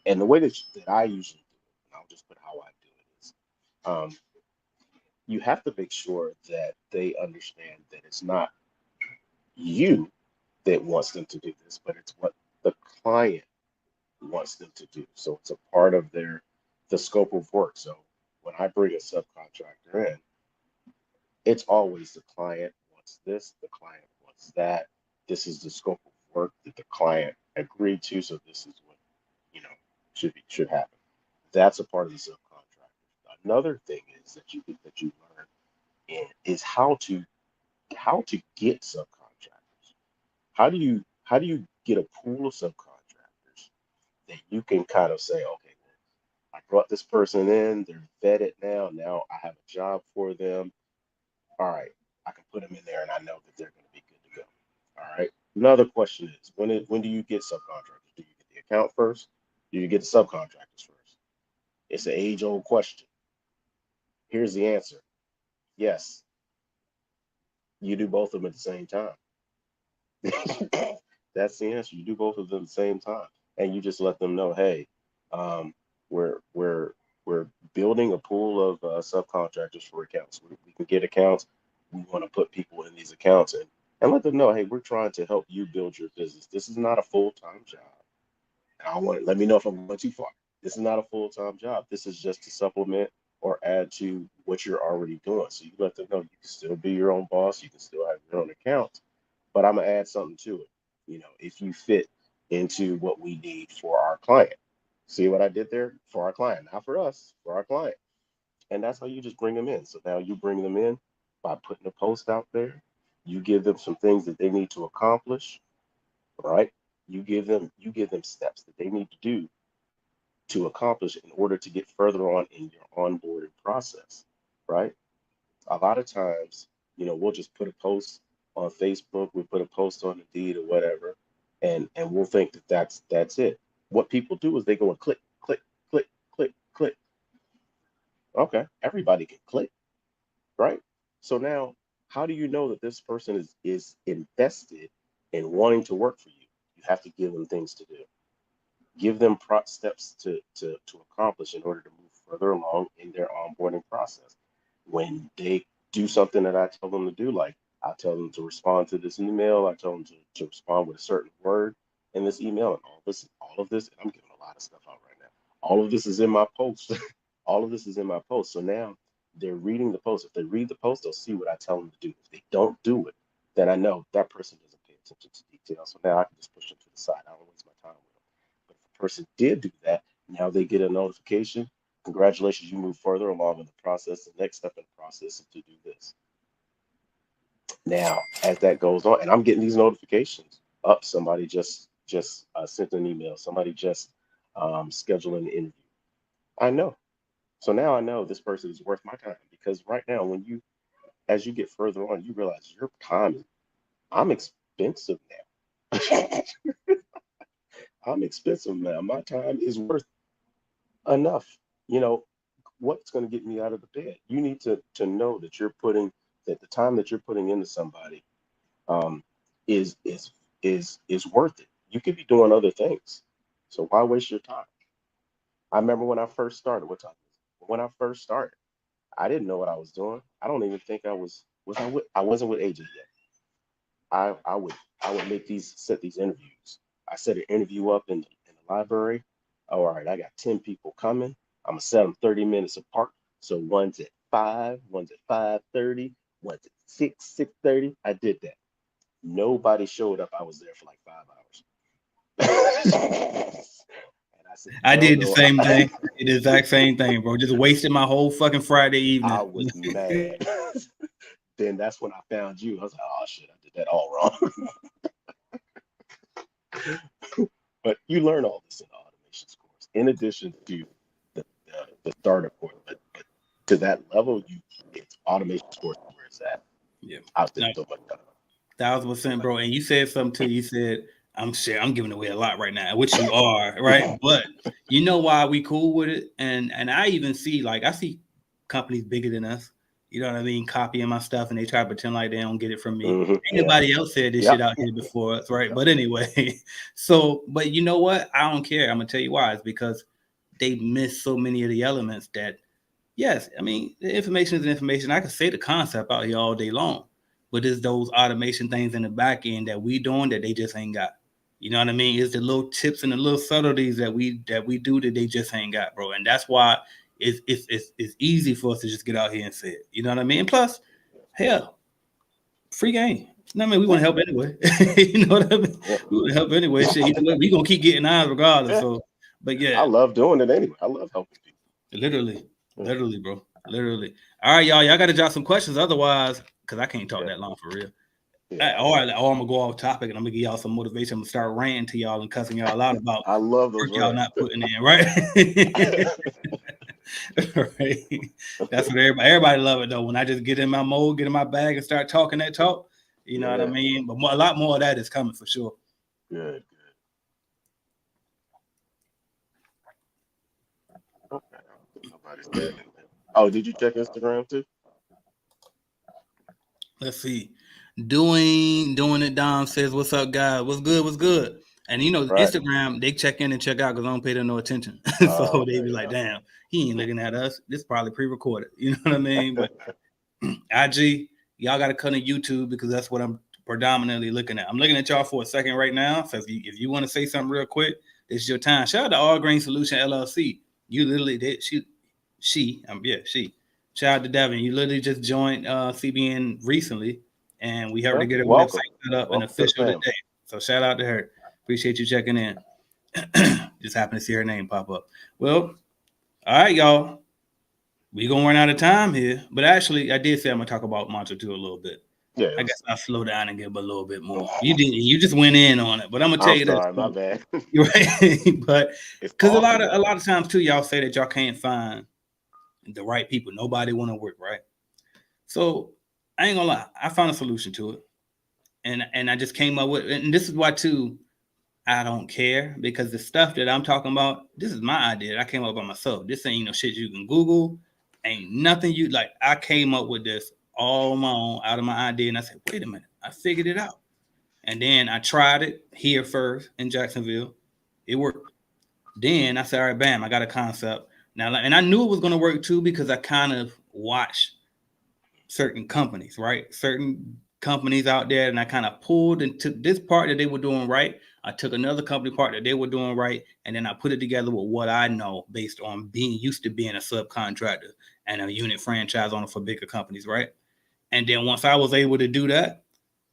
And the way that I usually do it, and I'll just put how I do it, is you have to make sure that they understand that it's not you that wants them to do this, but it's what the client wants them to do. So it's a part of the scope of work. So when I bring a subcontractor in, it's always the client wants this, the client wants that. This is the scope of work that the client agreed to, so this is what should happen. That's a part of the subcontractor. Another thing is that you learn is how to get subcontractors. How do you get a pool of subcontractors that you can kind of say, okay, well, I brought this person in, they're vetted now. Now I have a job for them. All right, I can put them in there, and I know that they're going to be good to go. All right. Another question is, when do you get subcontractors? Do you get the account first? Do you get the subcontractors first? It's an age-old question. Here's the answer. Yes. You do both of them at the same time. That's the answer. You do both of them at the same time. And you just let them know, hey, we're building a pool of subcontractors for accounts. We can get accounts. We want to put people in these accounts, and and let them know, hey, we're trying to help you build your business. This is not a full-time job. I want let me know if I'm going too far. This is not a full-time job. This is just to supplement or add to what you're already doing. So you let them know you can still be your own boss, you can still have your own account, but I'm gonna add something to it. If you fit into what we need for our client. See what I did there? For our client, not for us, for our client. And that's how you just bring them in. So now you bring them in by putting a post out there. You give them some things that they need to accomplish, right? You give them steps that they need to do to accomplish in order to get further on in your onboarding process, right? A lot of times, we'll just put a post on Facebook, we put a post on Indeed or whatever, and we'll think that that's it. What people do is they go and click, click, click, click, click. Okay, everybody can click, right? So now, how do you know that this person is invested in wanting to work for you? You have to give them things to do. Give them steps to accomplish in order to move further along in their onboarding process. When they do something that I tell them to do, like I tell them to respond to this email, I tell them to respond with a certain word in this email, and all of this, and I'm giving a lot of stuff out right now. All of this is in my post. All of this is in my post. So now they're reading the post. If they read the post, they'll see what I tell them to do. If they don't do it, then I know that person doesn't pay attention to details. So now I can just push them to the side. I don't waste my time with them. But if a person did do that, now they get a notification. Congratulations, you move further along in the process. The next step in the process is to do this. Now, as that goes on, and I'm getting these notifications up, somebody just sent an email, somebody just scheduled an interview. I know. So now I know this person is worth my time because right now, as you get further on, you realize your time, I'm expensive now. I'm expensive now. My time is worth enough. You know, what's going to get me out of the bed? You need to know that the time that you're putting into somebody um, is worth it. You could be doing other things, so why waste your time? I remember when I first started. What time is it? When I first started, I didn't know what I was doing. I don't even think I wasn't with agents yet. I would set these interviews. I set an interview up in the library. Oh, all right, I got 10 people coming. I'm gonna set them 30 minutes apart. So one's at 5, one's at 5:30, one's at 6:30. I did that. Nobody showed up. I was there for like 5 hours. And I said, I hell did the no. same thing. The exact same thing, bro. Just wasted my whole fucking Friday I evening. was mad. Then that's when I found you. I was like, oh shit, I did that all wrong. But you learn all this in the automations course, in addition to the starter course. But to that level, it's automation course where it's at. Yeah. I've been No, so much time. 1000%, bro. And you said something too. You said, I'm giving away a lot right now, which you are, right? But you know why we cool with it? And I even see, I see companies bigger than us, you know what I mean, copying my stuff, and they try to pretend like they don't get it from me. Yeah. Anybody else said this shit out here before us, right? Yep. But anyway, but you know what? I don't care. I'm gonna tell you why. It's because they miss so many of the elements that, yes, I mean, the information is information. I can say the concept out here all day long, but it's those automation things in the back end that we doing that they just ain't got. You know what I mean? It's the little tips and the little subtleties that we do that they just ain't got, bro. And that's why it's easy for us to just get out here and say it. You know what I mean? And plus, hell, free game. I mean, we want to help anyway. You know what I mean? We want to help anyway. Shit, we gonna keep getting ours regardless. So, but yeah, I love doing it anyway. I love helping people. Literally, bro. Literally. All right, y'all got to drop some questions. Otherwise, because I can't talk that long for real. Yeah. Or I'm going to go off topic and I'm going to give y'all some motivation. I'm going to start ranting to y'all and cussing y'all out about I love those y'all not putting in, right? Right. That's what everybody love it, though. When I just get in my mode, get in my bag and start talking that talk, you know what I mean? But a lot more of that is coming for sure. Good. Okay. Nobody's dead. Oh, did you check Instagram too? Let's see. Doing it. Dom says, "What's up, guys? What's good?" And Instagram, they check in and check out because I don't pay them no attention. So they be like, "Damn, he ain't looking at us. This is probably pre-recorded." You know what I mean? But IG, y'all got to cut on YouTube because that's what I'm predominantly looking at. I'm looking at y'all for a second right now. So if you want to say something real quick, this is your time. Shout out to All Green Solution LLC. You literally did. She. Shout out to Devin. You literally just joined CBN recently, and we heard to get her website set up and official today. So shout out to her. Appreciate you checking in. Just happened to see her name pop up. Well, all right, y'all. We're gonna run out of time here, but actually, I did say I'm gonna talk about Mantra 2 a little bit. Yeah, I guess I'll slow down and give a little bit more. You didn't. You just went in on it, but I'm gonna tell you this. My bad. You're right, but because a lot of times too, y'all say that y'all can't find the right people. Nobody want to work, right? So I ain't gonna lie. I found a solution to it, and I just came up with. And this is why too, I don't care, because the stuff that I'm talking about, this is my idea. I came up by myself. This ain't no shit you can Google. Ain't nothing you like. I came up with this all on my own, out of my idea, and I said, wait a minute, I figured it out. And then I tried it here first in Jacksonville. It worked. Then I said, all right, bam, I got a concept now, and I knew it was going to work too, because I kind of watched certain companies, right? Certain companies out there, and I kind of pulled and took this part that they were doing right. I took another company part that they were doing right, and then I put it together with what I know based on being used to being a subcontractor and a unit franchise owner for bigger companies, right? And then once I was able to do that,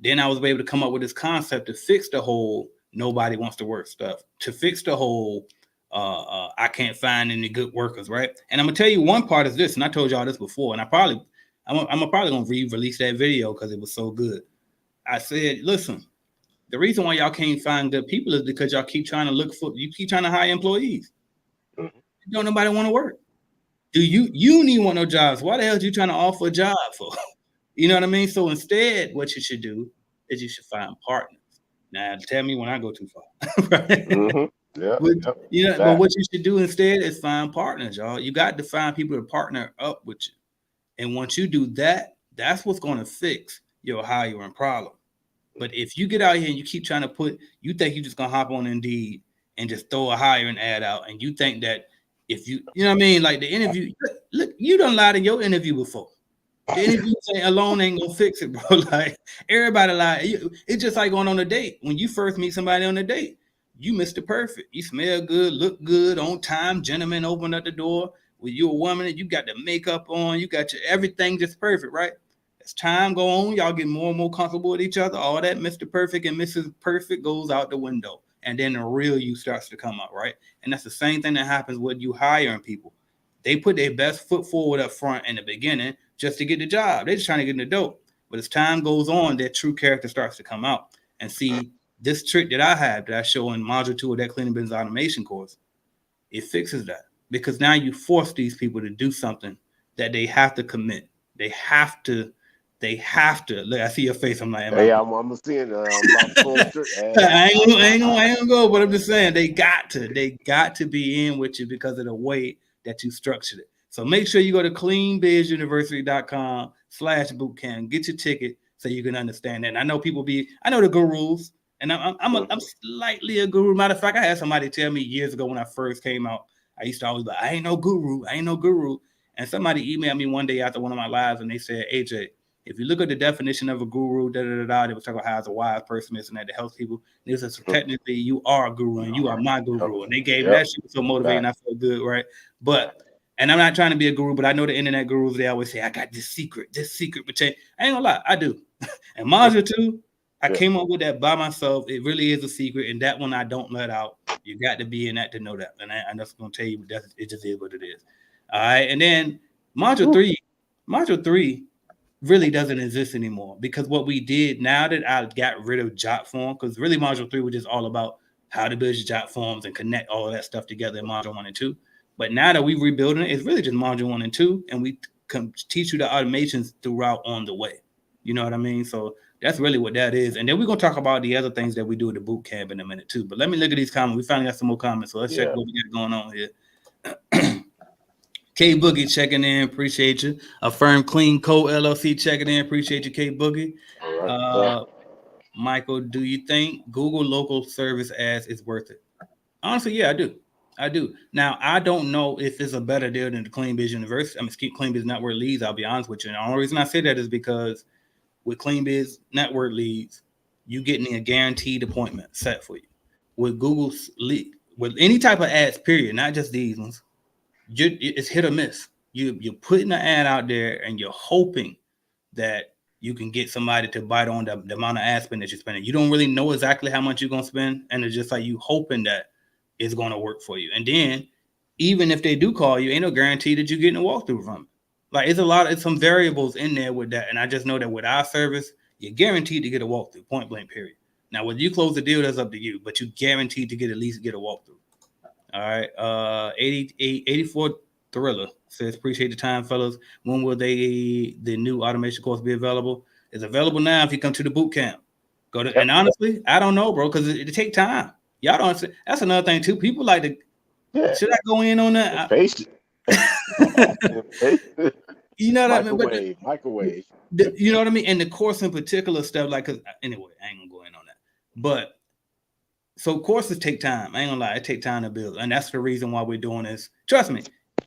then I was able to come up with this concept to fix the whole nobody wants to work stuff, to fix the whole I can't find any good workers, right? And I'm gonna tell you one part is this, and I told y'all this before, and I'm probably gonna re-release that video because it was so good. I said, listen, the reason why y'all can't find good people is because y'all keep trying to hire employees. Don't nobody want to work. Do you need one of those jobs? Why the hell are you trying to offer a job for? You know what I mean? So instead, what you should do is you should find partners. Now tell me when I go too far. Right? Yeah. But what you should do instead is find partners, y'all. You got to find people to partner up with you. And once you do that, that's what's going to fix your hiring problem. But if you get out here and you keep trying to you think you're just going to hop on Indeed and just throw a hiring ad out, and you think that if you know what I mean, like the interview, look, you done lied in your interview before. The interview alone ain't going to fix it, bro. Like, everybody lied. It's just like going on a date. When you first meet somebody on a date, you Mr. Perfect. You smell good, look good, on time, gentleman, open up the door. When you're a woman, you got the makeup on, you got your everything just perfect, right? As time go on, y'all get more and more comfortable with each other. All that Mr. Perfect and Mrs. Perfect goes out the window. And then the real you starts to come out, right? And that's the same thing that happens when you hiring people. They put their best foot forward up front in the beginning just to get the job. They're just trying to get in the dope. But as time goes on, their true character starts to come out. And see, this trick that I have that I show in Module 2 of that Cleaning Business Automation course, it fixes that. Because now you force these people to do something that they have to commit. They have to. Look, I see your face. I'm like, I'm seeing it. I ain't gonna go, but I'm just saying they got to be in with you because of the way that you structured it. So make sure you go to cleanbizuniversity.com/bootcamp, get your ticket so you can understand that. And I know the gurus, and I'm slightly a guru. Matter of fact, I had somebody tell me years ago when I first came out, I used to always be like, I ain't no guru. And somebody emailed me one day after one of my lives, and they said, AJ, if you look at the definition of a guru, they was talking about how as a wise person is and that to help people. They said, so technically you are a guru and you are my guru. And they gave me that shit was so motivating. I felt good, right? And I'm not trying to be a guru, but I know the internet gurus, they always say, I got this secret, but I ain't gonna lie, I do. And Module 2, I came up with that by myself. It really is a secret, and that one I don't let out. You got to be in that to know that. And I'm just gonna tell you that it just is what it is. All right, and then Module 3 really doesn't exist anymore, because what we did, now that I got rid of job form, because really Module 3 was just all about how to build your job forms and connect all of that stuff together in Module 1 and 2. But now that we're rebuilding it, it's really just Module 1 and 2, and we can teach you the automations throughout on the way. You know what I mean? So that's really what that is. And then we're going to talk about the other things that we do at the boot camp in a minute too. But let me look at these comments. We finally got some more comments, so let's check what we got going on here. K Boogie checking in, appreciate you. Affirm Clean Co LLC checking in, appreciate you, K Boogie. Michael, do you think Google local service ads is worth it? Honestly, yeah, I do. Now, I don't know if it's a better deal than the Clean Biz University. Clean Biz Network leads. I'll be honest with you. And the only reason I say that is because with Clean Biz Network leads, you getting a guaranteed appointment set for you. With Google's lead, with any type of ads, period, not just these ones, it's hit or miss. You're putting an ad out there and you're hoping that you can get somebody to bite on the amount of ad spend that you're spending. You don't really know exactly how much you're going to spend, and it's just like you hoping that it's going to work for you. And then, even if they do call you, ain't no guarantee that you're getting a walkthrough from it. Like, it's some variables in there with that. And I just know that with our service, you're guaranteed to get a walkthrough, point blank, period. Now, whether you close the deal, that's up to you, but you're guaranteed to at least get a walkthrough. All right. 84 Thriller says, appreciate the time, fellas. When will the new automation course be available? It's available now if you come to the boot camp. Go to, yep. And honestly, I don't know, bro, because it take time. Y'all don't. That's another thing too. People like to. Yeah. Should I go in on that? You know what I mean? Microwave. You know what I mean? And the course in particular stuff, like, cause anyway, I ain't gonna go in on that. But so courses take time. I ain't gonna lie, it take time to build, and that's the reason why we're doing this. Trust me,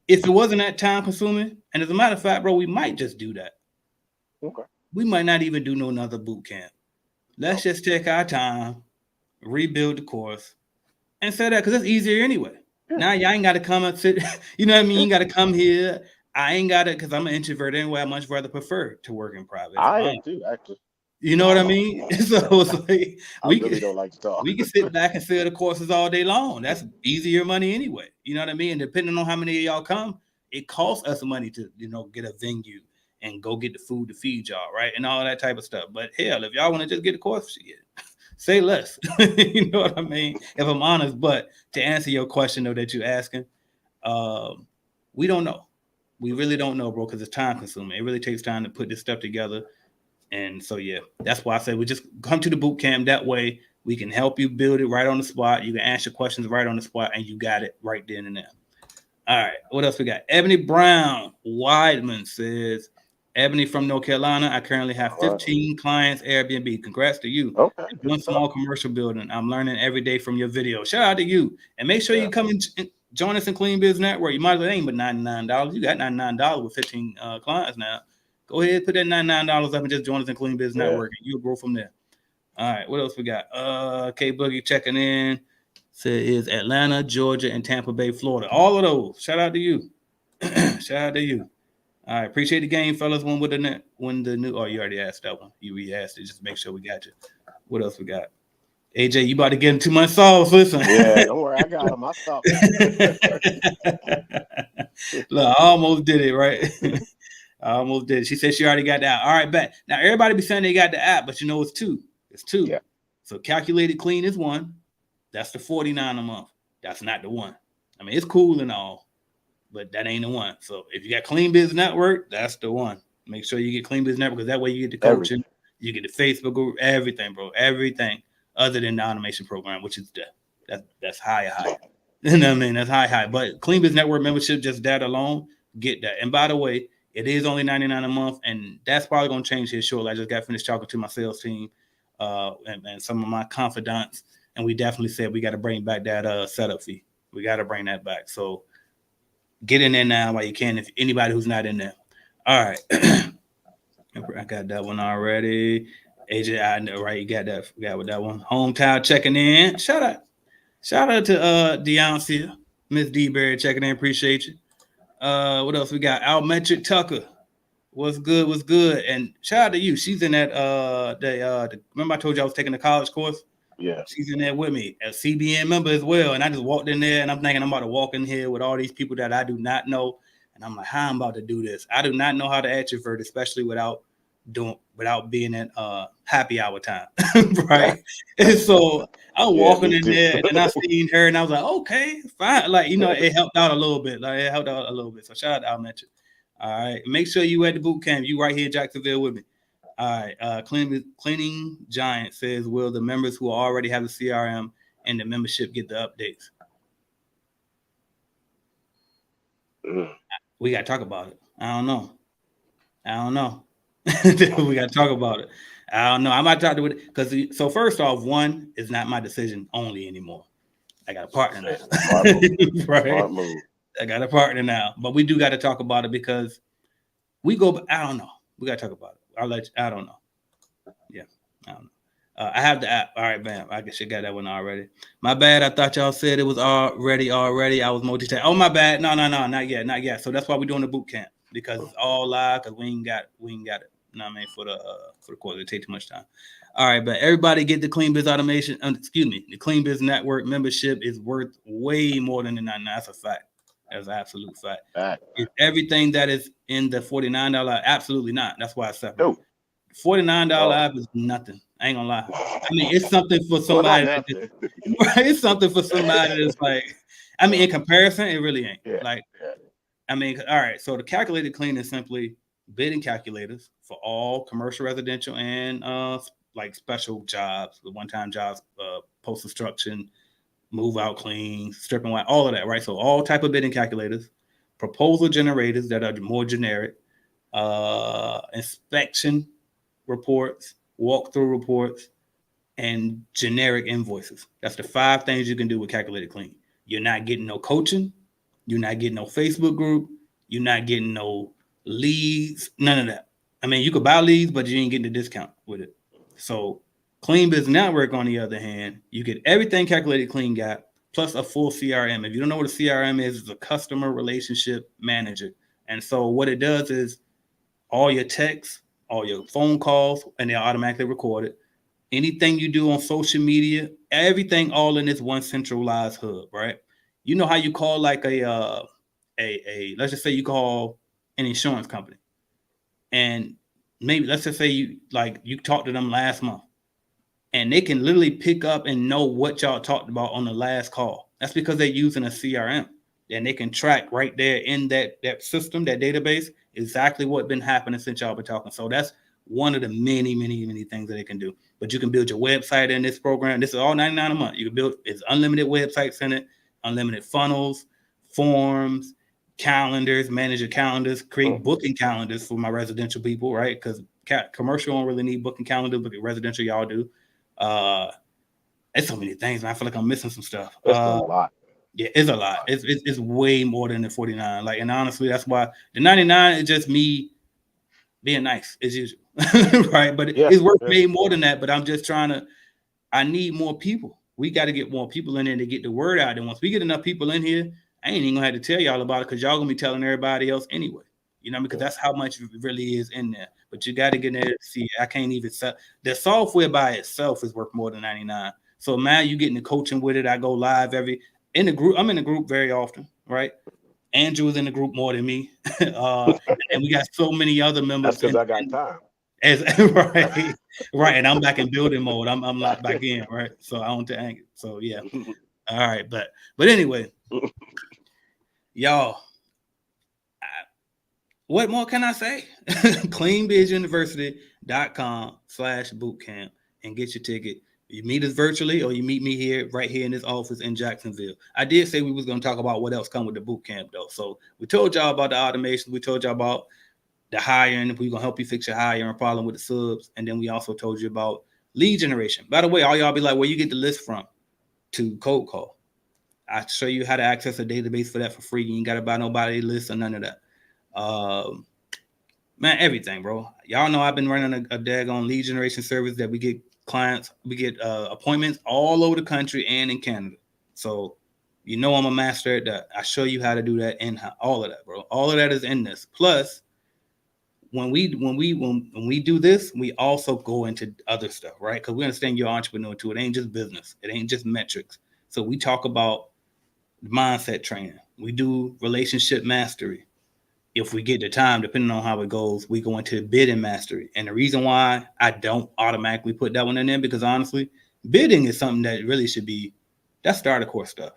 if it wasn't that time consuming, and as a matter of fact, bro, we might just do that. Okay. We might not even do no another boot camp. Let's just take our time, rebuild the course, and say that because it's easier anyway. Yeah. Now y'all ain't got to come and sit. You know what I mean? You got to come here. I ain't got it because I'm an introvert anyway. I much rather prefer to work in private. I am too, actually. You know what I mean? So it's like we don't like to talk. We can sit back and fill the courses all day long. That's easier money anyway. You know what I mean? And depending on how many of y'all come, it costs us money to, get a venue and go get the food to feed y'all, right? And all that type of stuff. But hell, if y'all want to just get the course, say less. You know what I mean? If I'm honest. But to answer your question though that you're asking, we don't know. We really don't know, bro, because it's time consuming. It really takes time to put this stuff together. And so, yeah, that's why I say we just come to the boot camp. That way we can help you build it right on the spot. You can answer questions right on the spot, and you got it right then and there. All right, what else we got? Ebony Brown Weidman says, Ebony from North Carolina, I currently have 15 clients Airbnb. Congrats to you. Okay. One small commercial building. I'm learning every day from your video. Shout out to you. And make sure you come and join us in Clean Biz Network. You might as well ain't but $99. You got $99 with 15 clients now. Go ahead, put that $99 up and just join us in Clean Biz Network, and you'll grow from there. All right, what else we got? K Boogie checking in. Says Atlanta, Georgia, and Tampa Bay, Florida. All of those. Shout out to you. Shout out to you. All right, appreciate the game, fellas. When the new? Oh, you already asked that one. You re-asked it. Just make sure we got you. What else we got? AJ, you about to get in too much sauce. Listen. Yeah, don't worry. I got him. I stopped. Look, I almost did it, right? I almost did. She said she already got the app. All right, bet. Now, everybody be saying they got the app, but it's two. It's two. Yeah. So Calculated Clean is one. That's the $49 a month. That's not the one. I mean, it's cool and all, but that ain't the one. So if you got Clean Biz Network, that's the one. Make sure you get Clean Biz Network because that way you get the coaching, you get the Facebook group, everything, bro. Everything other than the automation program, which is that's high. You know what I mean? That's high. But Clean Biz Network membership, just that alone, get that. And by the way, it is only $99 a month, and that's probably going to change here shortly. I just got finished talking to my sales team and some of my confidants, and we definitely said we got to bring back that setup fee. We got to bring that back. So get in there now while you can, if anybody who's not in there. All right. I got that one already. AJ, I know, right? You got that. Forgot with that one. Hometown checking in. Shout out to Deoncia, Miss D-Berry checking in. Appreciate you. What else we got? Almetric Tucker. What's good? And shout out to you. She's in that remember I told you I was taking the college course? Yeah. She's in there with me, a CBN member as well. And I just walked in there and I'm thinking I'm about to walk in here with all these people that I do not know. And I'm like, how I'm about to do this? I do not know how to extrovert, especially without being at happy hour time. Right. And so I'm walking in there and I seen her and I was like, okay, fine. Like, it helped out a little bit. So shout out to Almetric. All right. Make sure you at the boot camp. You right here in Jacksonville with me. All right. Cleaning Giant says, will the members who already have the CRM and the membership get the updates? We got to talk about it. I don't know. We got to talk about it. I don't know. I might talk to it because so first off, one is not my decision only anymore. I got a partner now. Right? I got a partner now, but we do got to talk about it because we go. I don't know. We got to talk about it. I don't know. I don't know. I have the app. All right, bam. I guess you got that one already. My bad. I thought y'all said it was already. I was multitasking. Oh, my bad. No, not yet. So that's why we're doing the boot camp, because it's all live, because we ain't got it. You know what I mean, for the course. It take too much time. All right, but everybody get the Clean Biz Automation. The Clean Biz Network membership is worth way more than the $99. That's a fact. That's an absolute fact. Is everything that is in the $49? Absolutely not. That's why it's separate. No. $49 app is nothing. I ain't gonna lie. I mean, it's something for somebody. It's something for somebody that's like, I mean, in comparison, it really ain't. I mean, all right. So the calculated clean is simply bidding calculators for all commercial, residential, and like special jobs, the one-time jobs, post construction, move out clean, strip and white, all of that, right? So all type of bidding calculators, proposal generators that are more generic, inspection reports, walkthrough reports, and generic invoices. That's the 5 things you can do with Calculated Clean. You're not getting no coaching. You're not getting no Facebook group. You're not getting no leads. None of that. I mean, you could buy leads, but you ain't getting the discount with it. So Clean Biz Network, on the other hand, you get everything Calculated Clean got, plus a full CRM. If you don't know what a CRM is, it's a customer relationship manager. And so what it does is all your texts, all your phone calls, and they're automatically recorded. Anything you do on social media, everything all in this one centralized hub, right? You know how you call like a let's just say you call an insurance company, and maybe let's just say you talked to them last month, and they can literally pick up and know what y'all talked about on the last call. That's because they're using a CRM, and they can track right there in that system, that database, exactly what's been happening since y'all been talking. So that's one of the many things that they can do. But you can build your website in this program. This is all $99 a month. You can build, it's unlimited websites in it, unlimited funnels, forms, calendars, manage your calendars, create booking calendars for my residential people, right? Because commercial don't really need booking calendars, but residential y'all do. It's so many things, and I feel like I'm missing some stuff. It's a lot. Yeah, it's a lot. It's way more than the 49. Like, and honestly, that's why the 99 is just me being nice as usual, right? But it's worth way more than that. But I'm just I need more people. We got to get more people in there to get the word out. And once we get enough people in here, I ain't even gonna have to tell y'all about it, because y'all gonna be telling everybody else anyway. You know, because that's how much it really is in there. But you got to get in there to see. I can't even sell the software by itself is worth more than 99. So now you getting the coaching with it. I go live in the group. I'm in the group very often, right? Andrew is in the group more than me, and we got so many other members. That's because I got time. Right, and I'm back in building mode. I'm locked back in, right? So I don't think. So yeah, all right, but anyway, y'all, what more can I say? CleanBizUniversity.com/bootcamp and get your ticket. You meet us virtually, or you meet me here, right here in this office in Jacksonville. I did say we was going to talk about what else come with the boot camp, though. So we told y'all about the automation. We told y'all about the hiring. We're going to help you fix your hiring problem with the subs. And then we also told you about lead generation. By the way, all y'all be like, where you get the list from? To Cold Call. I show you how to access a database for that for free. You ain't got to buy nobody list or none of that. Man, everything, bro. Y'all know I've been running a daggone lead generation service that we get clients, we get appointments all over the country and in Canada. So you know I'm a master at that. I show you how to do that and all of that, bro. All of that is in this. Plus, when we do this, we also go into other stuff, right? Because we understand you're an entrepreneur too. It ain't just business. It ain't just metrics. So we talk about mindset training. We do relationship mastery. If we get the time, depending on how it goes, we go into bidding mastery. And the reason why I don't automatically put that one in there, because honestly, bidding is something that really should be, that's starter course stuff.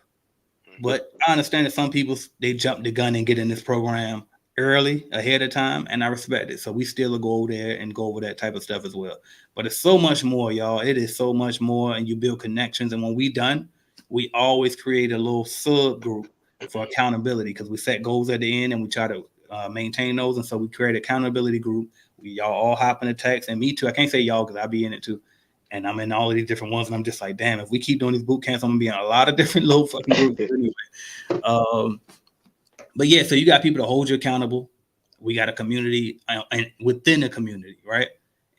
But I understand that some people, they jump the gun and get in this program early, ahead of time, and I respect it. So we still go there and go over that type of stuff as well. But it's so much more, y'all. It is so much more, and you build connections. And when we done, we always create a little sub group for accountability, because we set goals at the end and we try to maintain those. And so we create an accountability group. Y'all all hop in the text, and me too. I can't say y'all because I be in it too. And I'm in all of these different ones. And I'm just like, damn, if we keep doing these boot camps, I'm going to be in a lot of different little fucking groups anyway. But yeah, so you got people to hold you accountable. We got a community and within a community, right?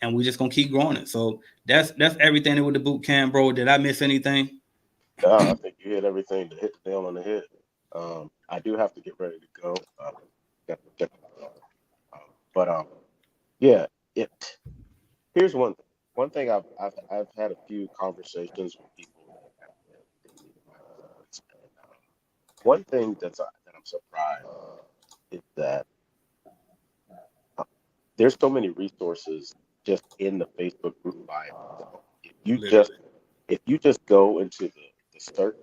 and we just gonna keep growing it. So that's everything with the boot camp, bro. Did I miss anything? No, I think you hit everything to hit the nail on the head. I do have to get ready to go. Got to check it out. But yeah. Here's one thing. One thing I've had a few conversations with people. One thing that I'm surprised is that there's so many resources just in the Facebook group bio. If you just go into the search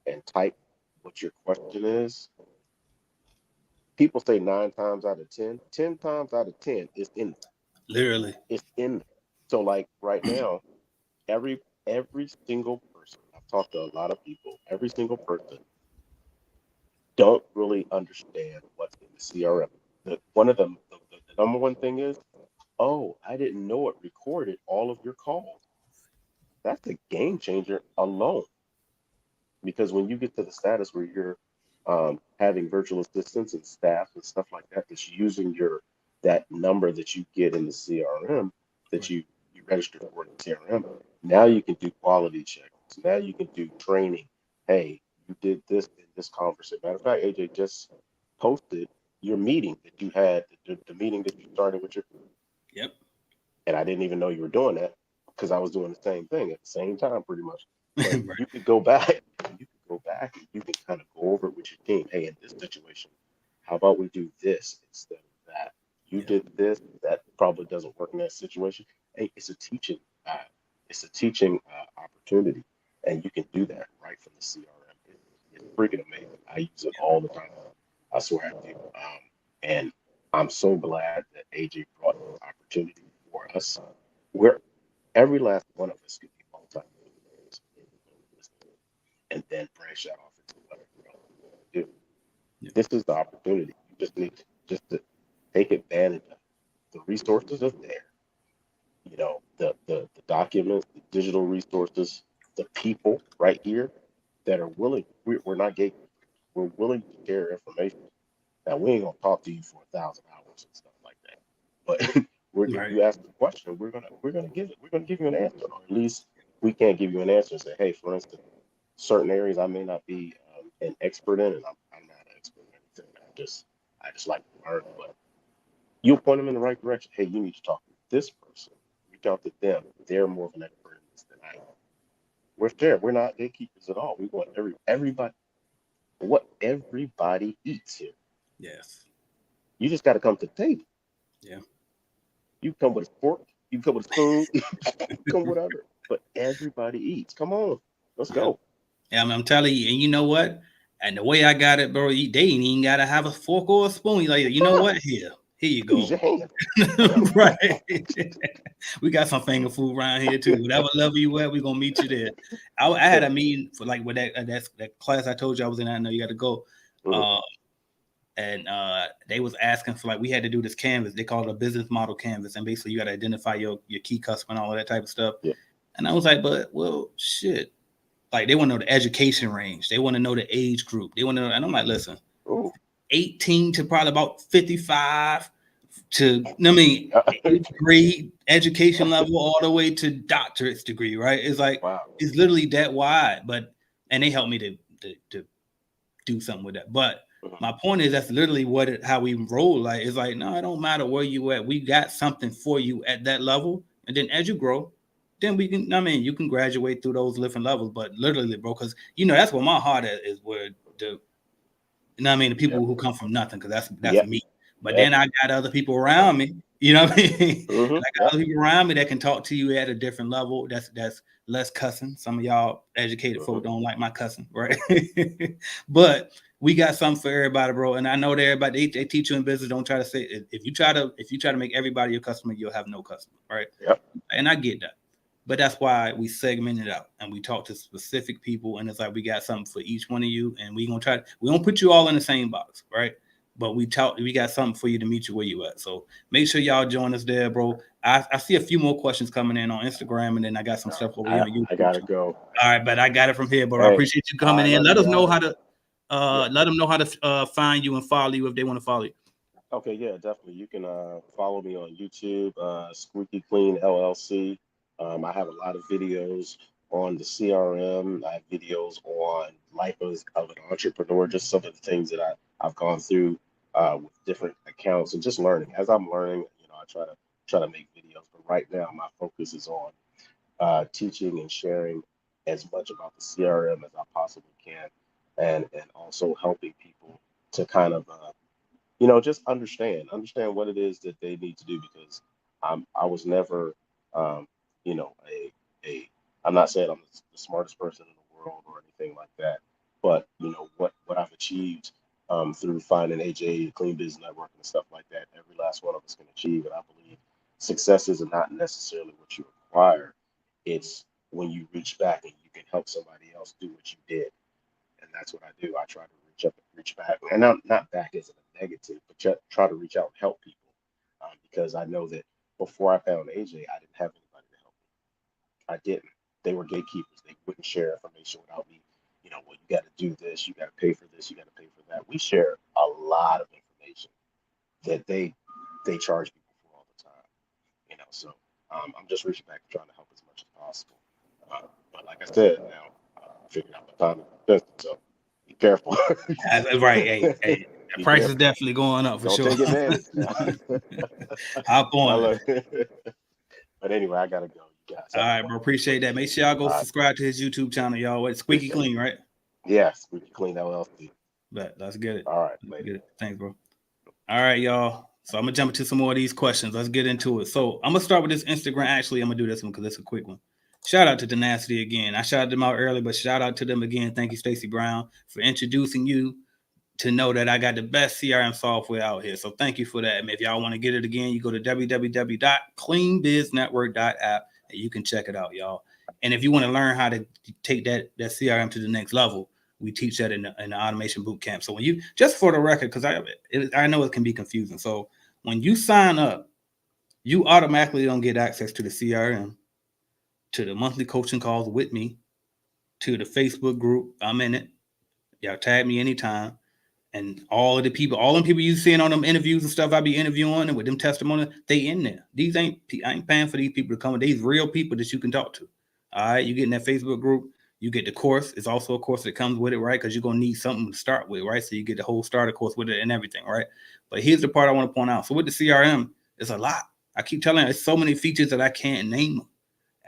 and type what your question is, people say 9 times out of 10, 10 times out of 10 is in there. Literally. It's in there. So like right now, every single person, I've talked to a lot of people, every single person don't really understand what's in the CRM. One of them, the number one thing is, oh, I didn't know it recorded all of your calls. That's a game changer alone. Because when you get to the status where you're having virtual assistants and staff and stuff like that, that's using that number that you get in the CRM that you register for in the CRM, now you can do quality checks. Now you can do training. Hey, you did this in this conversation. Matter of fact, AJ just posted your meeting that you had, the meeting that you started with your group. Yep. And I didn't even know you were doing that because I was doing the same thing at the same time, pretty much. But Right. you could go back. And you can kind of go over it with your team. Hey, in this situation, how about we do this instead of that? You did this. That probably doesn't work in that situation. Hey, it's a teaching opportunity, and you can do that right from the CRM. It's freaking amazing. I use it all the time. I swear I do. And I'm so glad that AJ brought this opportunity for us, where every last one of us could be multi-millionaires and then branch out off into whatever else we want to do. Yeah. This is the opportunity. You just need to take advantage of it. The resources are there. You know, the documents, the digital resources, the people right here that are willing. We're not gatekeepers. We're willing to share information. Now we ain't gonna talk to you for 1,000 hours and stuff like that. But if you ask the question, we're gonna give it. We're gonna give you an answer. Or at least we can't give you an answer and say, hey, for instance, certain areas I may not be an expert in, and I'm not an expert in anything. I just like to learn. But you'll point them in the right direction. Hey, you need to talk to this person. Reach out to them. They're more of an expert in this than I am. We're fair. We're not gatekeepers at all. We want everybody. What everybody eats here. Yes. You just got to come to the table. Yeah. You come with a fork. You come with a spoon. You come whatever. But everybody eats. Come on. Let's go. Yeah, I'm telling you, and you know what? And the way I got it, bro, they ain't even gotta have a fork or a spoon. You're like, you know what? Here you go. Use your hand. Right. We got some finger food around here too. Whatever level you at, we gonna meet you there. I had a meeting for like with that class I told you I was in. I know you got to go. Mm-hmm. And they was asking for, like, we had to do this canvas. They call it a business model canvas, and basically you got to identify your key customer and all of that type of stuff. Yeah. And I was like, well, shit. Like, they want to know the education range. They want to know the age group. They want to know, and I'm like, listen, 18 to probably about 55 to, eighth grade education level all the way to doctorate's degree, right? It's like, It's literally that wide. And they helped me to do something with that. But my point is, that's literally how we roll. Like, it's like, no, it don't matter where you at. We got something for you at that level. And then as you grow, then we can, you can graduate through those different levels. But literally, bro, because, that's where my heart is, where the people who come from nothing, because that's me. But then I got other people around me, you know what I mean? Mm-hmm. I got other people around me that can talk to you at a different level. That's less cussing. Some of y'all educated folk don't like my cussing, right? But we got something for everybody, bro. And I know that everybody, they teach you in business. Don't try to say, if you try to make everybody your customer, you'll have no customer, right? Yep. And I get that. But that's why we segment it out and we talk to specific people. And it's like, we got something for each one of you. And we don't put you all in the same box, right? But we got something for you to meet you where you at. So make sure y'all join us there, bro. I see a few more questions coming in on Instagram, and then I got some stuff over here on YouTube. I gotta go. All right, but I got it from here, bro. Hey, I appreciate you coming in. Let us know how to let them know how to find you and follow you if they want to follow you. Okay, yeah, definitely. You can follow me on YouTube, Squeaky Clean LLC. I have a lot of videos on the CRM. I have videos on life of an entrepreneur, just some of the things that I've gone through with different accounts and just learning. As I'm learning, I try to make videos. But right now, my focus is on teaching and sharing as much about the CRM as I possibly can, and also helping people to kind of just understand what it is that they need to do because I was never, you know, a I'm not saying I'm the smartest person in the world or anything like that, but what I've achieved through finding AJ, Clean Business Network, and stuff like that, every last one of us can achieve. And I believe success is not necessarily what you acquire; it's when you reach back and you can help somebody else do what you did, and that's what I do. I try to reach up and reach back, and not back as a negative, but try to reach out and help people because I know that before I found AJ, I didn't have anybody to help me. I didn't. They were gatekeepers. They wouldn't share information without me. Well, you got to do this, you got to pay for this, you got to pay for that. We share a lot of information that they charge people for all the time. So I'm just reaching back and trying to help as much as possible. But like I said, now I figured out my time in business, so be careful. Right. Hey, the Be price is careful. definitely going up for Don't sure. take advantage. Hop on it. But anyway, I gotta go. You guys All have a right, bro. wonderful Appreciate that. Make sure y'all go All right. subscribe to his YouTube channel, y'all. It's Squeaky Clean, right? Yes, Squeaky Clean LLC. But let's get it. All right, Let's later. get it. Thanks, bro. All right, y'all. So I'm gonna jump into some more of these questions. Let's get into it. So I'm gonna start with this Instagram. Actually, I'm gonna do this one because it's a quick one. Shout out to Tenacity again. I shouted them out early, but shout out to them again. Thank you, Stacey Brown, for introducing you to know that I got the best CRM software out here. So thank you for that. And if y'all want to get it again, you go to www.cleanbiznetwork.app and you can check it out, y'all. And if you want to learn how to take that CRM to the next level, we teach that in the automation boot camp. So when you, just for the record, because I know it can be confusing. So when you sign up, you automatically don't get access to the CRM, to the monthly coaching calls with me, to the Facebook group. I'm in it. Y'all tag me anytime. And all the people you seeing on them interviews and stuff I be interviewing and with them testimonies, they in there. I ain't paying for these people to come. These real people that you can talk to. All right, you get in that Facebook group. You get the course. It's also a course that comes with it, right? Because you're gonna need something to start with, right? So you get the whole starter course with it and everything, right? But here's the part I want to point out. So with the CRM, it's a lot. I keep telling you, it's so many features that I can't name them.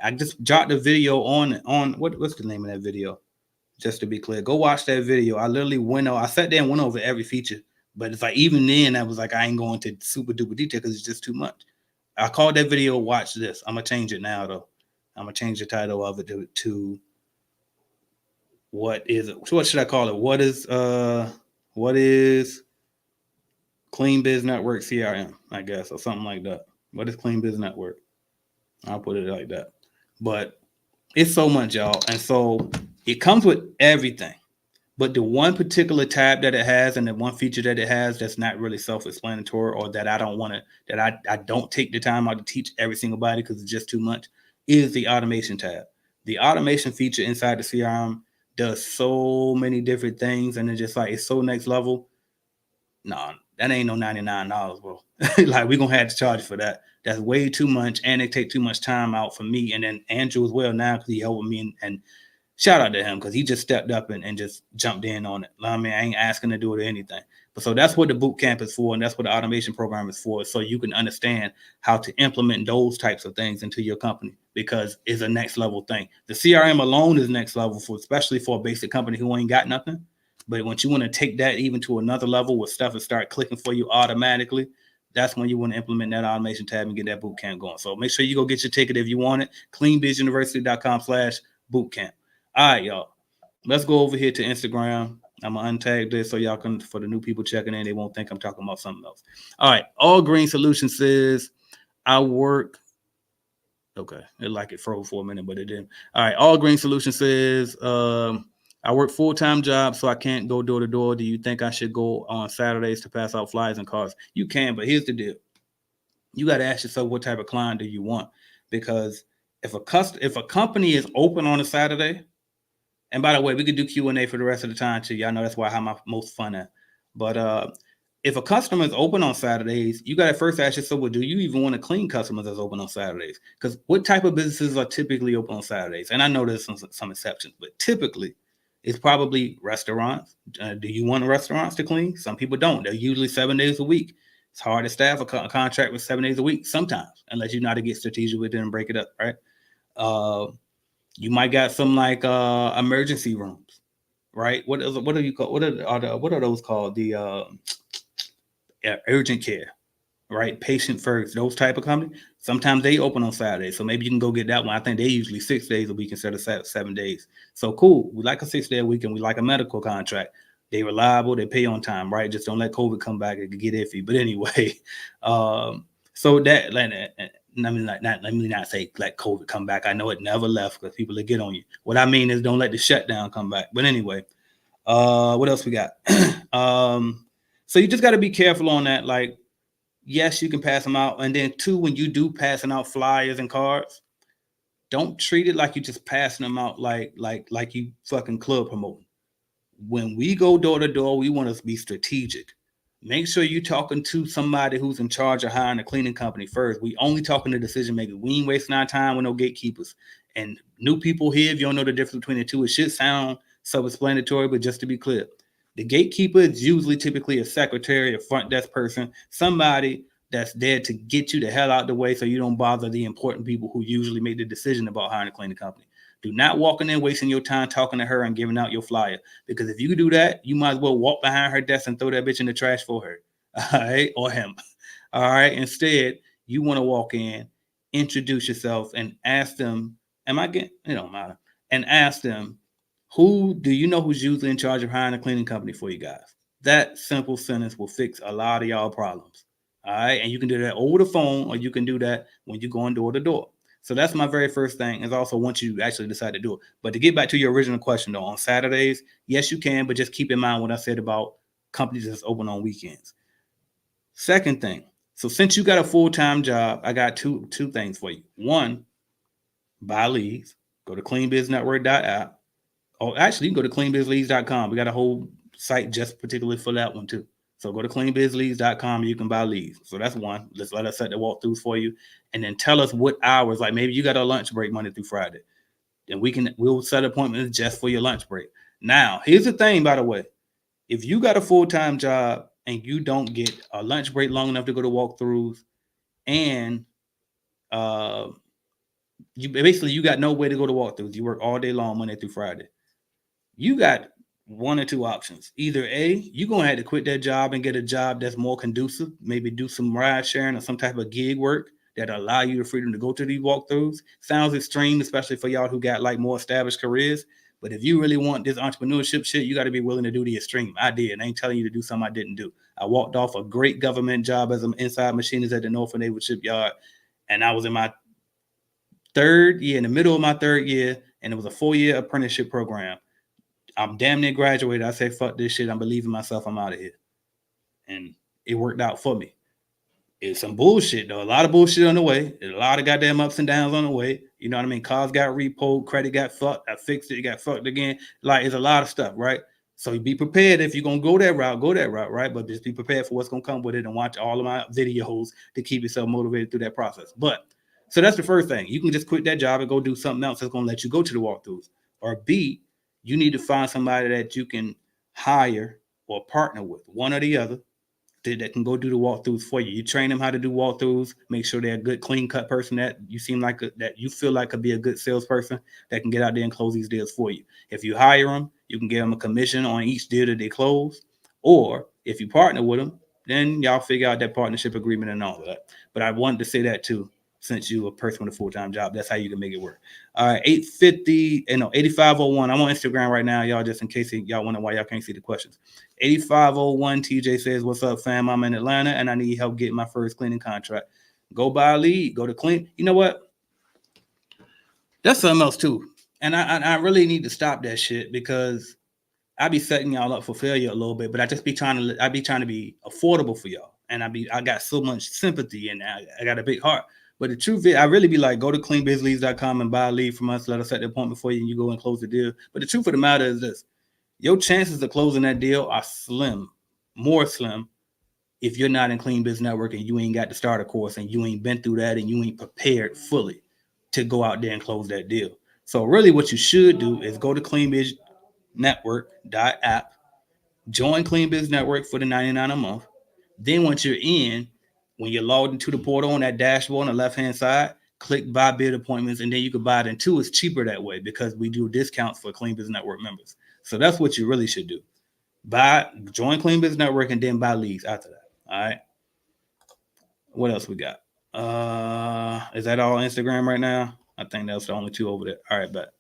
I just jotted the video on what's the name of that video? Just to be clear, go watch that video. I literally I sat there and went over every feature, but it's like even then I was like, I ain't going to super duper detail because it's just too much. I called that video "Watch This." I'm gonna change it now though. I'm gonna change the title of it to what is it? What should I call it? What is Clean Biz Network CRM? I guess, or something like that. What is Clean Biz Network? I'll put it like that. But it's so much, y'all, and so it comes with everything. But the one particular tab that it has and the one feature that it has that's not really self-explanatory or that I don't want to, that I don't take the time out to teach every single body because it's just too much, is the automation tab. The automation feature inside the CRM does so many different things and it's just like, it's so next level. No, that ain't no $99, bro. Like we're going to have to charge for that. That's way too much and it take too much time out for me and then Andrew as well now because he helped me and shout out to him because he just stepped up and just jumped in on it. I mean, I ain't asking to do it or anything. But so that's what the boot camp is for, and that's what the automation program is for, so you can understand how to implement those types of things into your company because it's a next level thing. The CRM alone is next level for, especially for a basic company who ain't got nothing. But once you want to take that even to another level where stuff will start clicking for you automatically, that's when you want to implement that automation tab and get that boot camp going. So make sure you go get your ticket if you want it. cleanbizuniversity.com/bootcamp. All right, y'all. Let's go over here to Instagram. I'm going to untag this so y'all can, for the new people checking in, they won't think I'm talking about something else. All right. All Green Solutions says, I work. Okay. It like it froze for a minute, but it didn't. All right. All Green Solutions says, I work full-time job, so I can't go door to door. Do you think I should go on Saturdays to pass out flyers and cards? You can, but here's the deal. You got to ask yourself what type of client do you want? Because if a company is open on a Saturday, and by the way, we could do Q&A for the rest of the time too. Y'all know that's why I have my most fun at. But if a customer is open on Saturdays, you got to first ask yourself, well, do you even want to clean customers that's open on Saturdays? Because what type of businesses are typically open on Saturdays? And I know there's some exceptions, but typically it's probably restaurants. Do you want restaurants to clean? Some people don't. They're usually 7 days a week. It's hard to staff a contract with 7 days a week sometimes, unless you know how to get strategic with it and break it up, right? You might got some like emergency rooms, right? What do you call what are those called? The urgent care, right? Patient first, those type of companies. Sometimes they open on Saturdays, so maybe you can go get that one. I think they usually 6 days a week instead of 7 days. So cool. We like a 6 day a week, and we like a medical contract. They reliable, they pay on time, right? Just don't let COVID come back and get iffy. But anyway, so that let me not say let COVID come back. I know it never left because people will get on you. What I mean is don't let the shutdown come back. But anyway, what else we got? So you just got to be careful on that. Like, yes, you can pass them out. And then two, when you do passing out flyers and cards, don't treat it like you're just passing them out like you fucking club promoting. When we go door to door, we want to be strategic. Make sure you're talking to somebody who's in charge of hiring a cleaning company first. We only talking to decision makers. We ain't wasting our time with no gatekeepers. And new people here, if you don't know the difference between the two, it should sound self-explanatory, but just to be clear, the gatekeeper is usually typically a secretary, a front desk person, somebody that's there to get you the hell out the way so you don't bother the important people who usually make the decision about hiring a cleaning company. Do not walk in there wasting your time talking to her and giving out your flyer. Because if you do that, you might as well walk behind her desk and throw that bitch in the trash for her. All right? Or him. All right? Instead, you want to walk in, introduce yourself, and ask them, am I getting, it don't matter. And ask them, who do you know who's usually in charge of hiring a cleaning company for you guys? That simple sentence will fix a lot of y'all problems. All right? And you can do that over the phone, or you can do that when you're going door to door. So that's my very first thing, is also once you actually decide to do it. But to get back to your original question, though, on Saturdays, yes, you can, but just keep in mind what I said about companies that's open on weekends. Second thing, so since you got a full-time job, I got two things for you. One, buy leads. Go to cleanbiznetwork.app. Or actually, you can go to cleanbizleads.com. We got a whole site just particularly for that one, too. So go to cleanbizleads.com and you can buy leads. So that's one. Let's let us set the walkthroughs for you. And then tell us what hours, like maybe you got a lunch break Monday through Friday. Then we'll set appointments just for your lunch break. Now, here's the thing, by the way. If you got a full-time job and you don't get a lunch break long enough to go to walkthroughs, and you got no way to go to walkthroughs, you work all day long Monday through Friday, you got one or two options. Either A, you're going to have to quit that job and get a job that's more conducive, maybe do some ride sharing or some type of gig work that allow you the freedom to go to these walkthroughs. Sounds extreme, especially for y'all who got like more established careers. But if you really want this entrepreneurship shit, you got to be willing to do the extreme. I did. I ain't telling you to do something I didn't do. I walked off a great government job as an inside machinist at the Norfolk Naval Shipyard. And I was in my third year, in the middle of my third year, and it was a 4-year apprenticeship program. I'm damn near graduated. I say, fuck this shit. I'm believing myself. I'm out of here. And it worked out for me. It's some bullshit, though. A lot of bullshit on the way. There's a lot of goddamn ups and downs on the way. You know what I mean? Cars got repoed. Credit got fucked. I fixed it. It got fucked again. Like, it's a lot of stuff, right? So you be prepared. If you're going to go that route, right? But just be prepared for what's going to come with it and watch all of my videos to keep yourself motivated through that process. But, so that's the first thing. You can just quit that job and go do something else that's going to let you go to the walkthroughs. Or B, you need to find somebody that you can hire or partner with, one or the other, that can go do the walkthroughs for you. You train them how to do walkthroughs, make sure they're a good, clean cut person that you seem like that you feel like could be a good salesperson that can get out there and close these deals for you. If you hire them, you can give them a commission on each deal that they close. Or if you partner with them, then y'all figure out that partnership agreement and all of that. But I wanted to say that too, since you're a person with a full-time job. That's how you can make it work. All right, 8501. I'm on Instagram right now, y'all, just in case y'all wonder why y'all can't see the questions. 8501 TJ says, what's up, fam? I'm in Atlanta and I need help getting my first cleaning contract. Go buy a lead, go to clean. You know what? That's something else too. And I really need to stop that shit, because I be setting y'all up for failure a little bit, but I be trying to be affordable for y'all. And I got so much sympathy and I got a big heart. But the truth is, I really be like, go to cleanbizleads.com and buy a lead from us. Let us set the appointment for you and you go and close the deal. But the truth of the matter is this: your chances of closing that deal are slim, more slim, if you're not in Clean Biz Network and you ain't got the starter course and you ain't been through that and you ain't prepared fully to go out there and close that deal. So really what you should do is go to cleanbiznetwork.app, join Clean Biz Network for the $99 a month. Then once you're in, when you're logged into the portal on that dashboard on the left-hand side, click buy bid appointments, and then you can buy it in two. It's cheaper that way because we do discounts for Clean Biz Network members. So that's what you really should do. Join Clean Biz Network and then buy leads after that. All right. What else we got? Is that all Instagram right now? I think that's the only two over there. All right, bet.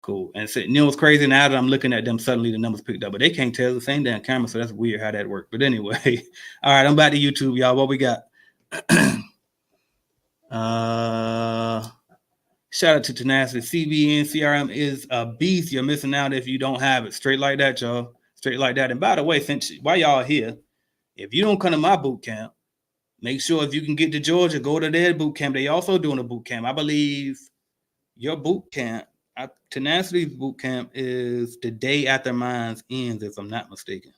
Cool. And so, you know what's crazy? Now that I'm looking at them, suddenly the numbers picked up, but they can't tell the same damn camera, so that's weird how that worked. But anyway, all right, I'm back to YouTube, y'all. What we got? Shout out to Tenacity. CBN CRM is a beast. You're missing out if you don't have it. Straight like that, y'all. Straight like that. And by the way, while y'all here, if you don't come to my boot camp, make sure if you can get to Georgia, go to their boot camp. They also doing a boot camp. I believe your boot camp, Tenacity's boot camp is the day after mine ends, if I'm not mistaken.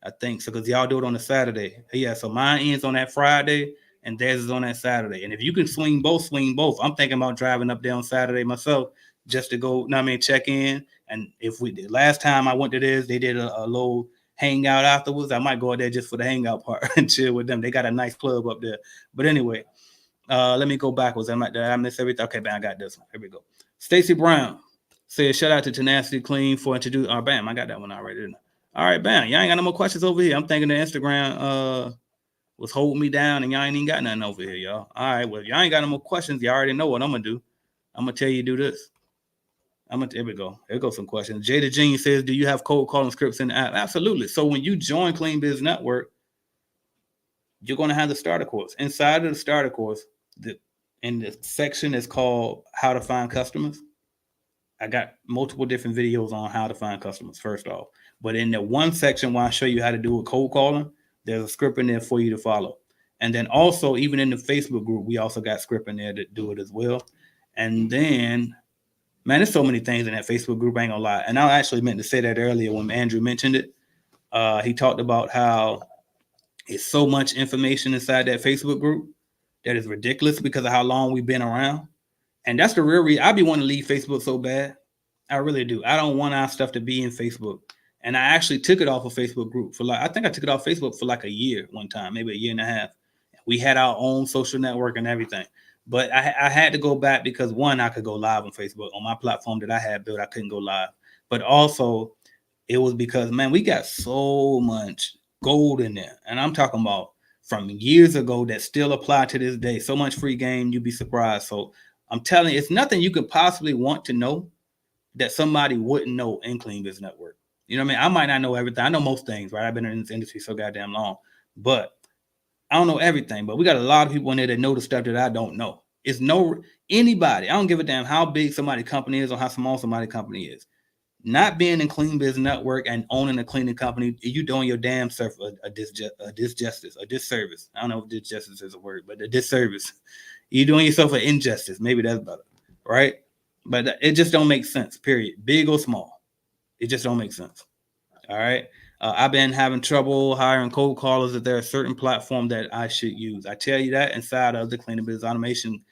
I think so, because y'all do it on a Saturday. Yeah, so mine ends on that Friday, and theirs is on that Saturday. And if you can swing both, swing both. I'm thinking about driving up there on Saturday myself just to go, check in. And if we did, last time I went to this, they did a little hangout afterwards. I might go out there just for the hangout part and chill with them. They got a nice club up there. But anyway, let me go backwards. Did I miss everything? Okay, bam, I got this one. Here we go. Stacy Brown says, shout out to Tenacity Clean for introducing. Oh, bam, I got that one already, didn't I? All right, bam. Y'all ain't got no more questions over here. I'm thinking the Instagram was holding me down and y'all ain't even got nothing over here, y'all. All right, well, y'all ain't got no more questions. Y'all already know what I'm going to do. I'm going to tell you to do this. Here we go. Here goes some questions. Jada Jean says, do you have cold calling scripts in the app? Absolutely. So when you join Clean Biz Network, you're going to have the starter course. Inside of the starter course, in the section is called How to Find Customers. I got multiple different videos on how to find customers, first off. But in the one section where I show you how to do a cold calling, there's a script in there for you to follow. And then also, even in the Facebook group, we also got script in there to do it as well. And then, man, there's so many things in that Facebook group, I ain't gonna lie. And I actually meant to say that earlier when Andrew mentioned it. He talked about how it's so much information inside that Facebook group that is ridiculous because of how long we've been around. And that's the real reason I be wanting to leave Facebook so bad. I really do. I don't want our stuff to be in Facebook. And I actually took it off of Facebook group I think I took it off Facebook for like a year one time, maybe a year and a half. We had our own social network and everything. But I had to go back because one, I could go live on Facebook. On my platform that I had built, I couldn't go live. But also it was because, man, we got so much gold in there. And I'm talking about from years ago that still apply to this day. So much free game, you'd be surprised. So I'm telling you, it's nothing you could possibly want to know that somebody wouldn't know in Clean Biz Network. You know what I mean? I might not know everything. I know most things, right? I've been in this industry so goddamn long. But I don't know everything. But we got a lot of people in there that know the stuff that I don't know. It's anybody. I don't give a damn how big somebody's company is or how small somebody's company is. Not being in Clean Biz Network and owning a cleaning company, you doing your damn self a disjustice, a disservice. I don't know if disjustice is a word, but a disservice. You're doing yourself an injustice. Maybe that's better, right? But it just don't make sense, period. Big or small. It just don't make sense. All right. I've been having trouble hiring cold callers. If there a certain platform that I should use, I tell you that inside of the Clean Biz Automation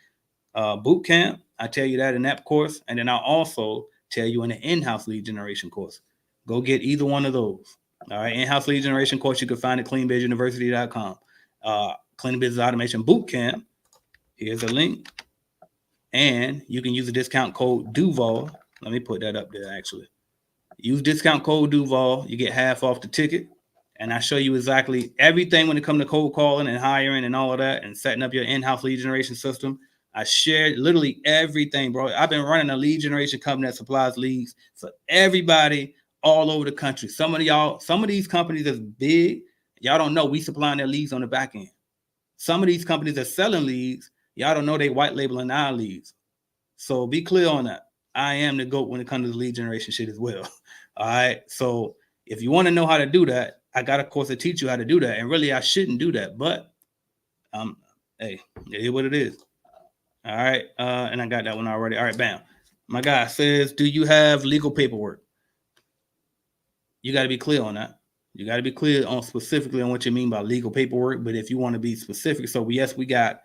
boot camp. I tell you that in that course. And then I'll also tell you in the in-house lead generation course. Go get either one of those. All right. In-house lead generation course, you can find at cleanbizuniversity.com. Clean Biz Automation boot camp. Here's a link. And you can use the discount code Duval. Let me put that up there, actually. Use discount code Duval. You get half off the ticket. And I show you exactly everything when it comes to cold calling and hiring and all of that and setting up your in-house lead generation system. I shared literally everything, bro. I've been running a lead generation company that supplies leads for everybody all over the country. Some of these companies is big. Y'all don't know we supplying their leads on the back end. Some of these companies are selling leads. Y'all don't know they white labeling our leads. So be clear on that. I am the GOAT when it comes to the lead generation shit as well. All right. So if you want to know how to do that, I got a course to teach you how to do that. And really, I shouldn't do that. But hey, it is what it is. All right. And I got that one already. All right, bam. My guy says, do you have legal paperwork? You got to be clear on that. You got to be clear on specifically on what you mean by legal paperwork. But if you want to be specific, so yes, we got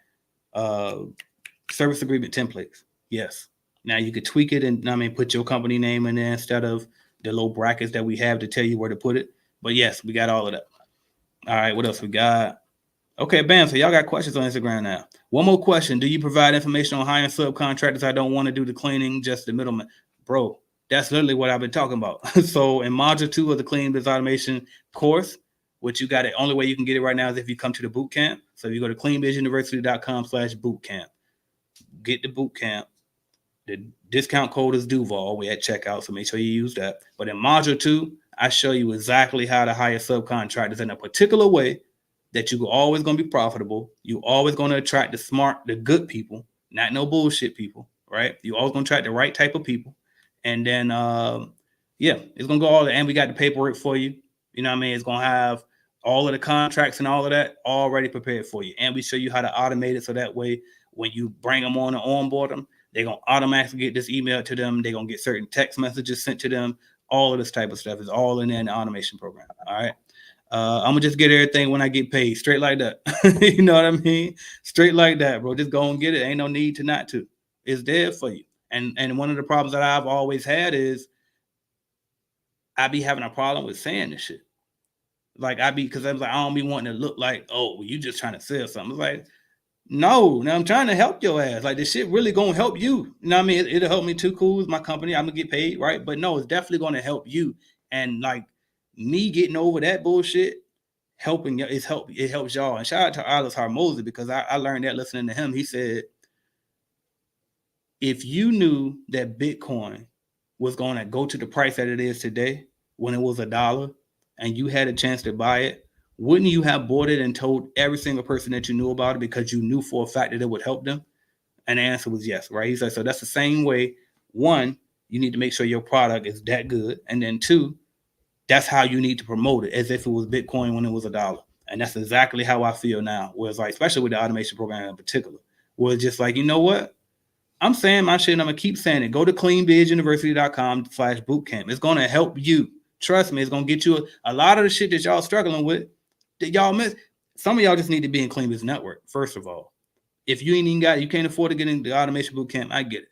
service agreement templates. Yes. Now you could tweak it and put your company name in there instead of the little brackets that we have to tell you where to put it. But yes, we got all of that. All right, what else we got? Okay, bam. So y'all got questions on Instagram now. One more question. Do you provide information on hiring subcontractors? I don't want to do the cleaning, just the middleman. Bro, that's literally what I've been talking about. So in module 2 of the Clean Biz Automation course, which you got it, only way you can get it right now is if you come to the boot camp. So if you go to cleanbizuniversity.com/bootcamp, get the boot camp. The discount code is Duval. We at checkout, so make sure you use that. But in module 2, I show you exactly how to hire subcontractors in a particular way that you're always going to be profitable. You're always going to attract the smart, the good people, not no bullshit people, right? You're always going to attract the right type of people. And then, yeah, it's going to go all, and we got the paperwork for you. You know what I mean? It's going to have all of the contracts and all of that already prepared for you. And we show you how to automate it so that way when you bring them on and onboard them, they're going to automatically get this email to them. They're going to get certain text messages sent to them. All of this type of stuff is all in there in the automation program. All right. I'm going to just get everything when I get paid. Straight like that. You know what I mean? Straight like that, bro. Just go and get it. Ain't no need to not to. It's there for you. And one of the problems that I've always had is I be having a problem with saying this shit. Like because I was like, I don't be wanting to look like, oh, you just trying to sell something. It's like, no, now I'm trying to help your ass. Like this shit really gonna help you. You know what I mean? It'll help me too. Cool, it's my company. I'm gonna get paid, right? But no, it's definitely gonna help you. And like me getting over that bullshit, helping you, it helps y'all. And shout out to Alice Harmozy because I learned that listening to him. He said, if you knew that Bitcoin was gonna go to the price that it is today when it was $1, and you had a chance to buy it, wouldn't you have bought it and told every single person that you knew about it because you knew for a fact that it would help them? And the answer was yes, right? He said, so that's the same way. One, you need to make sure your product is that good. And then two, that's how you need to promote it as if it was Bitcoin when it was $1. And that's exactly how I feel now. Whereas like, especially with the automation program in particular, where it's just like, you know what? I'm saying my shit and I'm going to keep saying it. Go to cleanbizuniversity.com/bootcamp. It's going to help you. Trust me, it's going to get you a lot of the shit that y'all struggling with that y'all miss. Some of y'all just need to be in Clean Biz Network, first of all. If you ain't even got, you can't afford to get into the automation boot camp, I get it.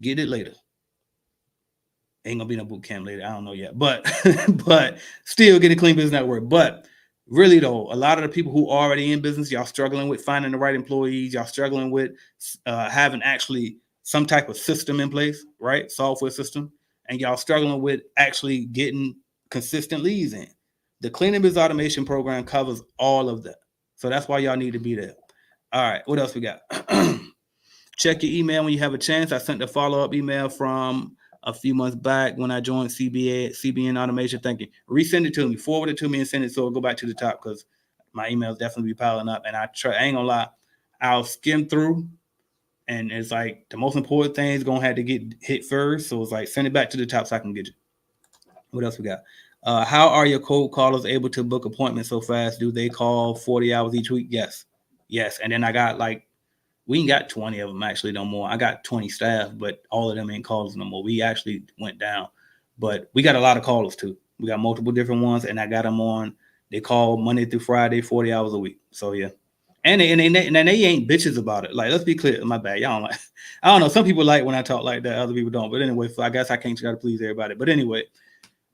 Get it later. Ain't gonna be no boot camp later. I don't know yet, but still get a Clean Biz Network. But really though, a lot of the people who are already in business, y'all struggling with finding the right employees, y'all struggling with having actually some type of system in place, right? Software system, and y'all struggling with actually getting consistent leads in. The Clean Biz Automation program covers all of that. So that's why y'all need to be there. All right, what else we got? Check your email when you have a chance. I sent the follow-up email from a few months back when I joined CBN Automation. Thank you. Resend it to me, forward it to me, and send it so it'll go back to the top because my emails definitely be piling up. And I ain't gonna lie, I'll skim through, and it's like the most important thing is gonna have to get hit first. So it's like send it back to the top so I can get you. What else we got? How are your cold callers able to book appointments so fast? Do they call 40 hours each week? Yes. And then I got we ain't got 20 of them actually no more. I got 20 staff, but all of them ain't callers no more. We actually went down, but we got a lot of callers too. We got multiple different ones, and I got them on. They call Monday through Friday, 40 hours a week. So yeah, and they ain't bitches about it. Like, let's be clear. My bad, y'all don't like. I don't know. Some people like when I talk like that. Other people don't. But anyway, I guess I can't try to please everybody. But anyway.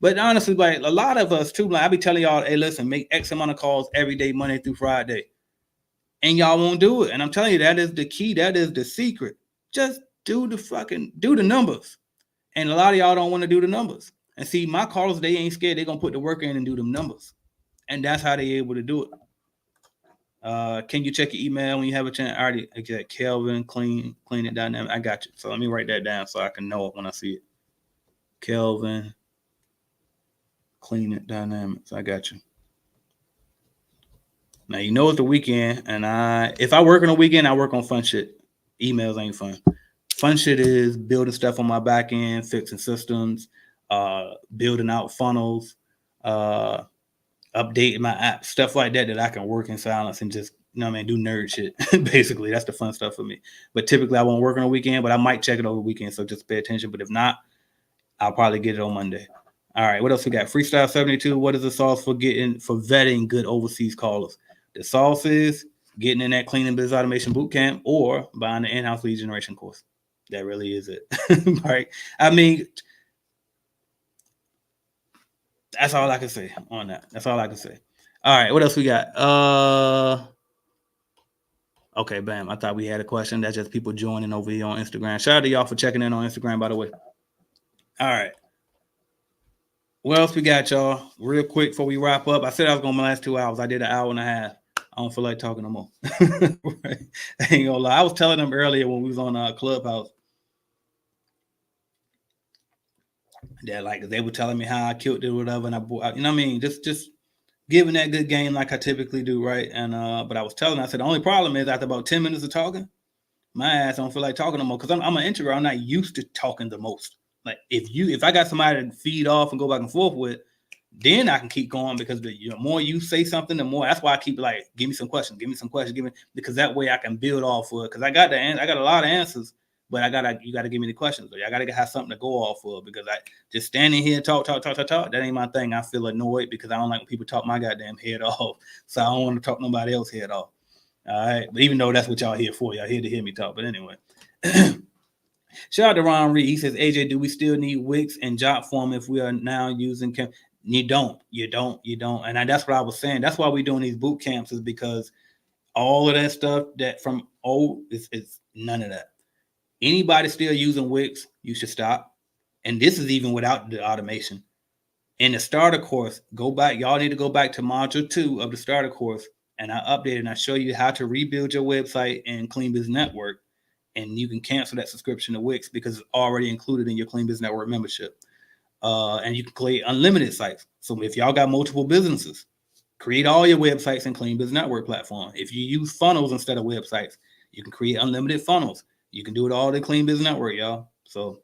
But honestly, like a lot of us too, like I be telling y'all, hey, listen, make X amount of calls every day, Monday through Friday. And y'all won't do it. And I'm telling you, that is the key. That is the secret. Just do the numbers. And a lot of y'all don't want to do the numbers. And see, my callers, they ain't scared. They're going to put the work in and do them numbers. And that's how they able to do it. Can you check your email when you have a chance? I already got Kelvin, clean it dynamic. I got you. So let me write that down so I can know it when I see it. Kelvin. Clean it dynamics. I got you. Now you know it's the weekend, and if I work on a weekend, I work on fun shit. Emails ain't fun. Fun shit is building stuff on my back end, fixing systems, building out funnels, updating my app, stuff like that I can work in silence and just do nerd shit. Basically, that's the fun stuff for me. But typically, I won't work on a weekend, but I might check it over the weekend. So just pay attention. But if not, I'll probably get it on Monday. All right, what else we got? Freestyle 72. What is the sauce for vetting good overseas callers? The sauce is getting in that cleaning business automation bootcamp or buying the in-house lead generation course. That really is it. Right? I mean, that's all I can say on that. That's all I can say. All right, what else we got? Okay, bam. I thought we had a question. That's just people joining over here on Instagram. Shout out to y'all for checking in on Instagram, by the way. All right. What else we got, y'all? Real quick before we wrap up. I said I was going to last 2 hours. I did an hour and a half. I don't feel like talking no more. Right? I ain't gonna lie. I was telling them earlier when we was on Clubhouse that like they were telling me how I killed it or whatever, and I you know what I mean, just giving that good game like I typically do, right? And but I was telling, I said the only problem is after about 10 minutes of talking, my ass don't feel like talking no more because I'm an introvert. I'm not used to talking the most. Like if I got somebody to feed off and go back and forth with, then I can keep going because the more you say something, the more. That's why I keep like, give me some questions, because that way I can build off of it. Because I got a lot of answers, but you gotta give me the questions. I gotta have something to go off of because I just standing here talk. That ain't my thing. I feel annoyed because I don't like when people talk my goddamn head off. So I don't want to talk nobody else head off. All right, but even though that's what y'all here for, y'all here to hear me talk. But anyway. Shout out to Ron Reed. He says, AJ, do we still need Wix and job form if we are now using You don't. And that's what I was saying. That's why we're doing these boot camps, is because all of that stuff that from old is none of that. Anybody still using Wix, you should stop. And this is even without the automation. In the starter course, go back. Y'all need to go back to module 2 of the starter course. And I updated and I show you how to rebuild your website in Clean Business Network. And you can cancel that subscription to Wix because it's already included in your Clean Business Network membership. And you can create unlimited sites. So if y'all got multiple businesses, create all your websites in Clean Business Network platform. If you use funnels instead of websites, you can create unlimited funnels. You can do it all in Clean Business Network, y'all. So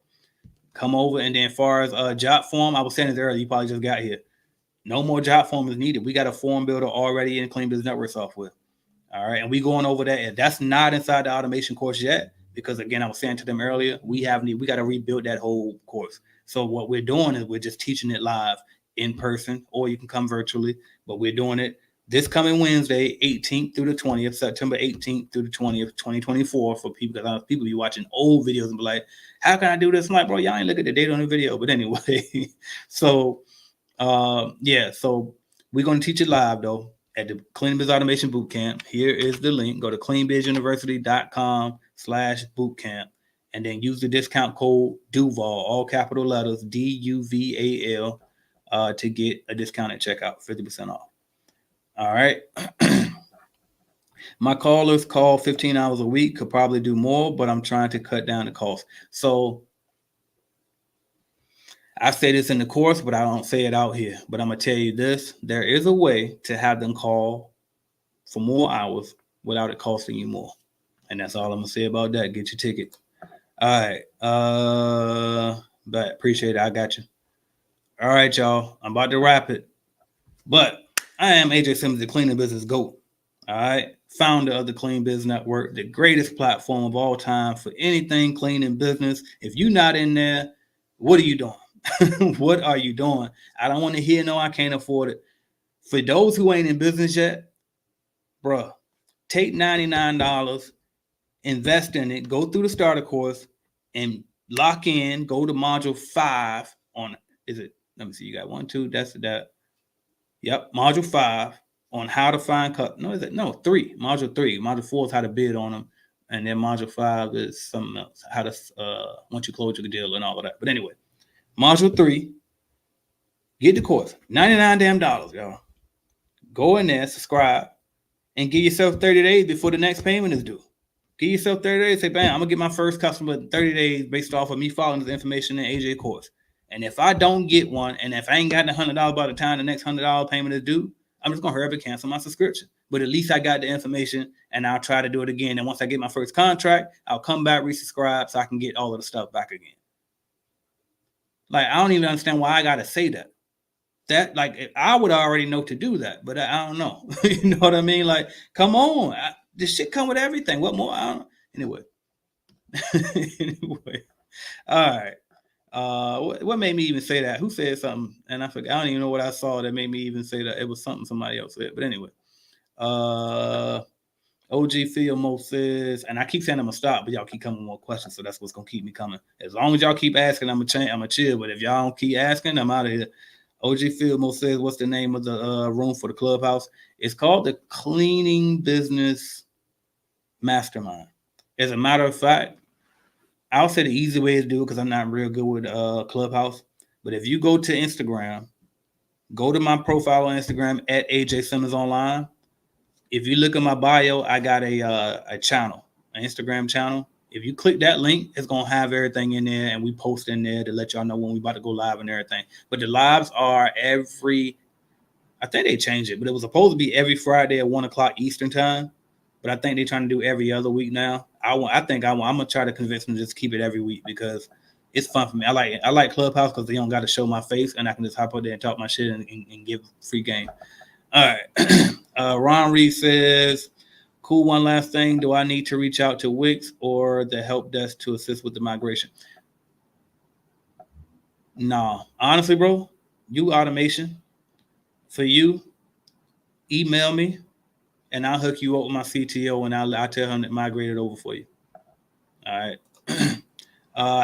come over. And then as far as job form, I was saying this earlier, you probably just got here. No more job form is needed. We got a form builder already in Clean Business Network software. All right. And we going over that. And that's not inside the automation course yet. Because again, I was saying to them earlier, we got to rebuild that whole course. So what we're doing is we're just teaching it live in person, or you can come virtually, but we're doing it this coming Wednesday, 18th through the 20th, September 18th through the 20th, 2024 for people, because I know people be watching old videos and be like, how can I do this? I'm like, bro, y'all ain't look at the date on the video. But anyway, so so we're going to teach it live though at the Clean Biz Automation Bootcamp. Here is the link. Go to cleanbizuniversity.com/bootcamp. And then use the discount code Duval, all capital letters, DUVAL, to get a discount at checkout, 50% off. All right. My callers call 15 hours a week, could probably do more, but I'm trying to cut down the cost. So I say this in the course, but I don't say it out here. But I'm going to tell you this. There is a way to have them call for more hours without it costing you more. And that's all I'm going to say about that. Get your ticket. All right. But appreciate it. I got you. All right, y'all. I'm about to wrap it. But I am AJ Simmons, the Cleaning Business GOAT. All right. Founder of the Clean Biz Network, the greatest platform of all time for anything cleaning business. If you're not in there, what are you doing? What are you doing? I don't want to hear, no, I can't afford it. For those who ain't in business yet, bro, take $99, invest in it, go through the starter course, and lock in. Go to module 5 on, is it? Let me see. You got 1, 2. That's that. Yep, module 5 on how to find no, is it? No, 3. Module 3. Module 4 is how to bid on them, and then module 5 is something else. How to once you close your deal and all of that. But anyway, module 3. Get the course. $99 damn, y'all. Go in there, subscribe, and give yourself 30 days before the next payment is due. Give yourself 30 days. Say, bam, I'm going to get my first customer in 30 days based off of me following this information in AJ course. And if I don't get one, and if I ain't got the $100 by the time the next $100 payment is due, I'm just going to hurry up and cancel my subscription. But at least I got the information, and I'll try to do it again. And once I get my first contract, I'll come back, resubscribe, so I can get all of the stuff back again. Like, I don't even understand why I got to say that. That, like, I would already know to do that, but I don't know. You know what I mean? Like, come on. This shit come with everything. What more? I don't know. Anyway. Anyway. All right. What made me even say that? Who said something? And I forgot. I don't even know what I saw that made me even say that. It was something somebody else said. But anyway, OG Philmo says, and I keep saying I'm gonna stop, but y'all keep coming with more questions, so that's what's gonna keep me coming. As long as y'all keep asking, I'm gonna chill. But if y'all don't keep asking, I'm out of here. OG Philmo says, what's the name of the room for the clubhouse? It's called the Cleaning Business Mastermind. As a matter of fact, I'll say the easy way to do it because I'm not real good with Clubhouse. But if you go to Instagram, go to my profile on Instagram at AJ Simmons Online. If you look at my bio, I got a channel, an Instagram channel. If you click that link, it's going to have everything in there, and we post in there to let y'all know when we about to go live and everything. But the lives are I think they changed it, but it was supposed to be every Friday at 1 o'clock Eastern time. But I think they're trying to do every other week now. I'm gonna try to convince them to just keep it every week because it's fun for me. I like Clubhouse because they don't got to show my face and I can just hop out there and talk my shit and give free game. All right. Ron Reed says, cool. One last thing. Do I need to reach out to Wix or the help desk to assist with the migration? No, honestly, bro, you automation for you. Email me. And I'll hook you up with my CTO, and I'll tell him to migrate it over for you. All right.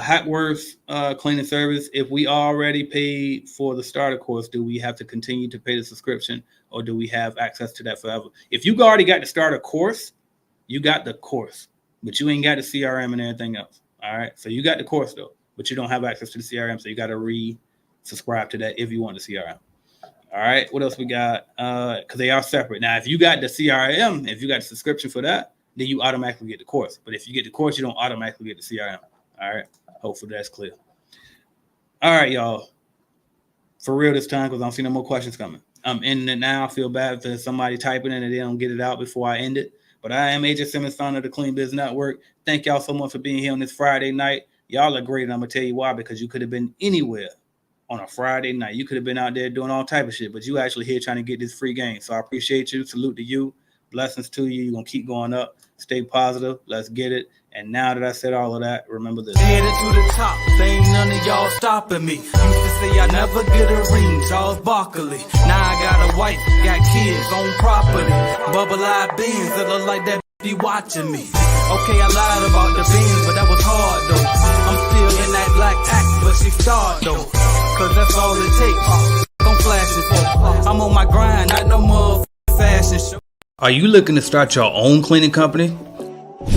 Hackworth cleaning service. If we already paid for the starter course, do we have to continue to pay the subscription, or do we have access to that forever? If you already got the starter course, you got the course, but you ain't got the CRM and everything else. All right. So you got the course though, but you don't have access to the CRM, so you got to re-subscribe to that if you want the CRM. All right, what else we got? Because they are separate. Now, if you got the CRM, if you got the subscription for that, then you automatically get the course. But if you get the course, you don't automatically get the CRM. All right, hopefully that's clear. All right, y'all. For real this time, because I don't see no more questions coming. I'm ending it now. I feel bad for somebody typing in and they don't get it out before I end it. But I am AJ Simmons, founder of the Clean Biz Network. Thank y'all so much for being here on this Friday night. Y'all are great, and I'm going to tell you why, because you could have been anywhere on a Friday night. You could have been out there doing all type of shit, but you actually here trying to get this free game. So I appreciate you. Salute to you. Blessings to you. You're going to keep going up. Stay positive. Let's get it. And now that I said all of that, remember this. Headed to the top. There ain't none of y'all stopping me. Used to say I never get a ring. Charles Barkley. Now I got a wife, got kids, on property. Bubble-eyed beans that look like that be watching me. Okay, I lied about the beans, but that was hard though. I'm still in that black act, but she starred though. Cause that's all it takes. Don't flash it for. I'm on my grind, not no more fashion show. Are you looking to start your own cleaning company?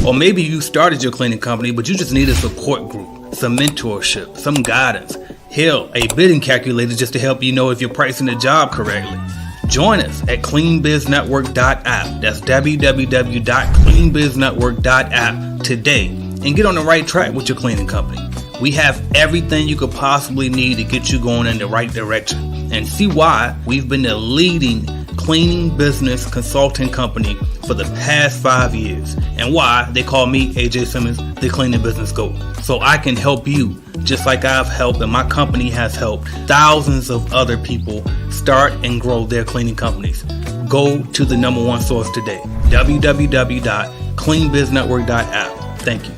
Or maybe you started your cleaning company, but you just need a support group, some mentorship, some guidance. Hell, a bidding calculator just to help you know if you're pricing the job correctly. Join us at cleanbiznetwork.app. That's www.cleanbiznetwork.app today and get on the right track with your cleaning company. We have everything you could possibly need to get you going in the right direction, and see why we've been the leading cleaning business consulting company for the past 5 years, and why they call me AJ Simmons, the cleaning business GOAT. So I can help you just like I've helped, and my company has helped thousands of other people start and grow their cleaning companies. Go to the #1 source today, www.cleanbiznetwork.app. Thank you.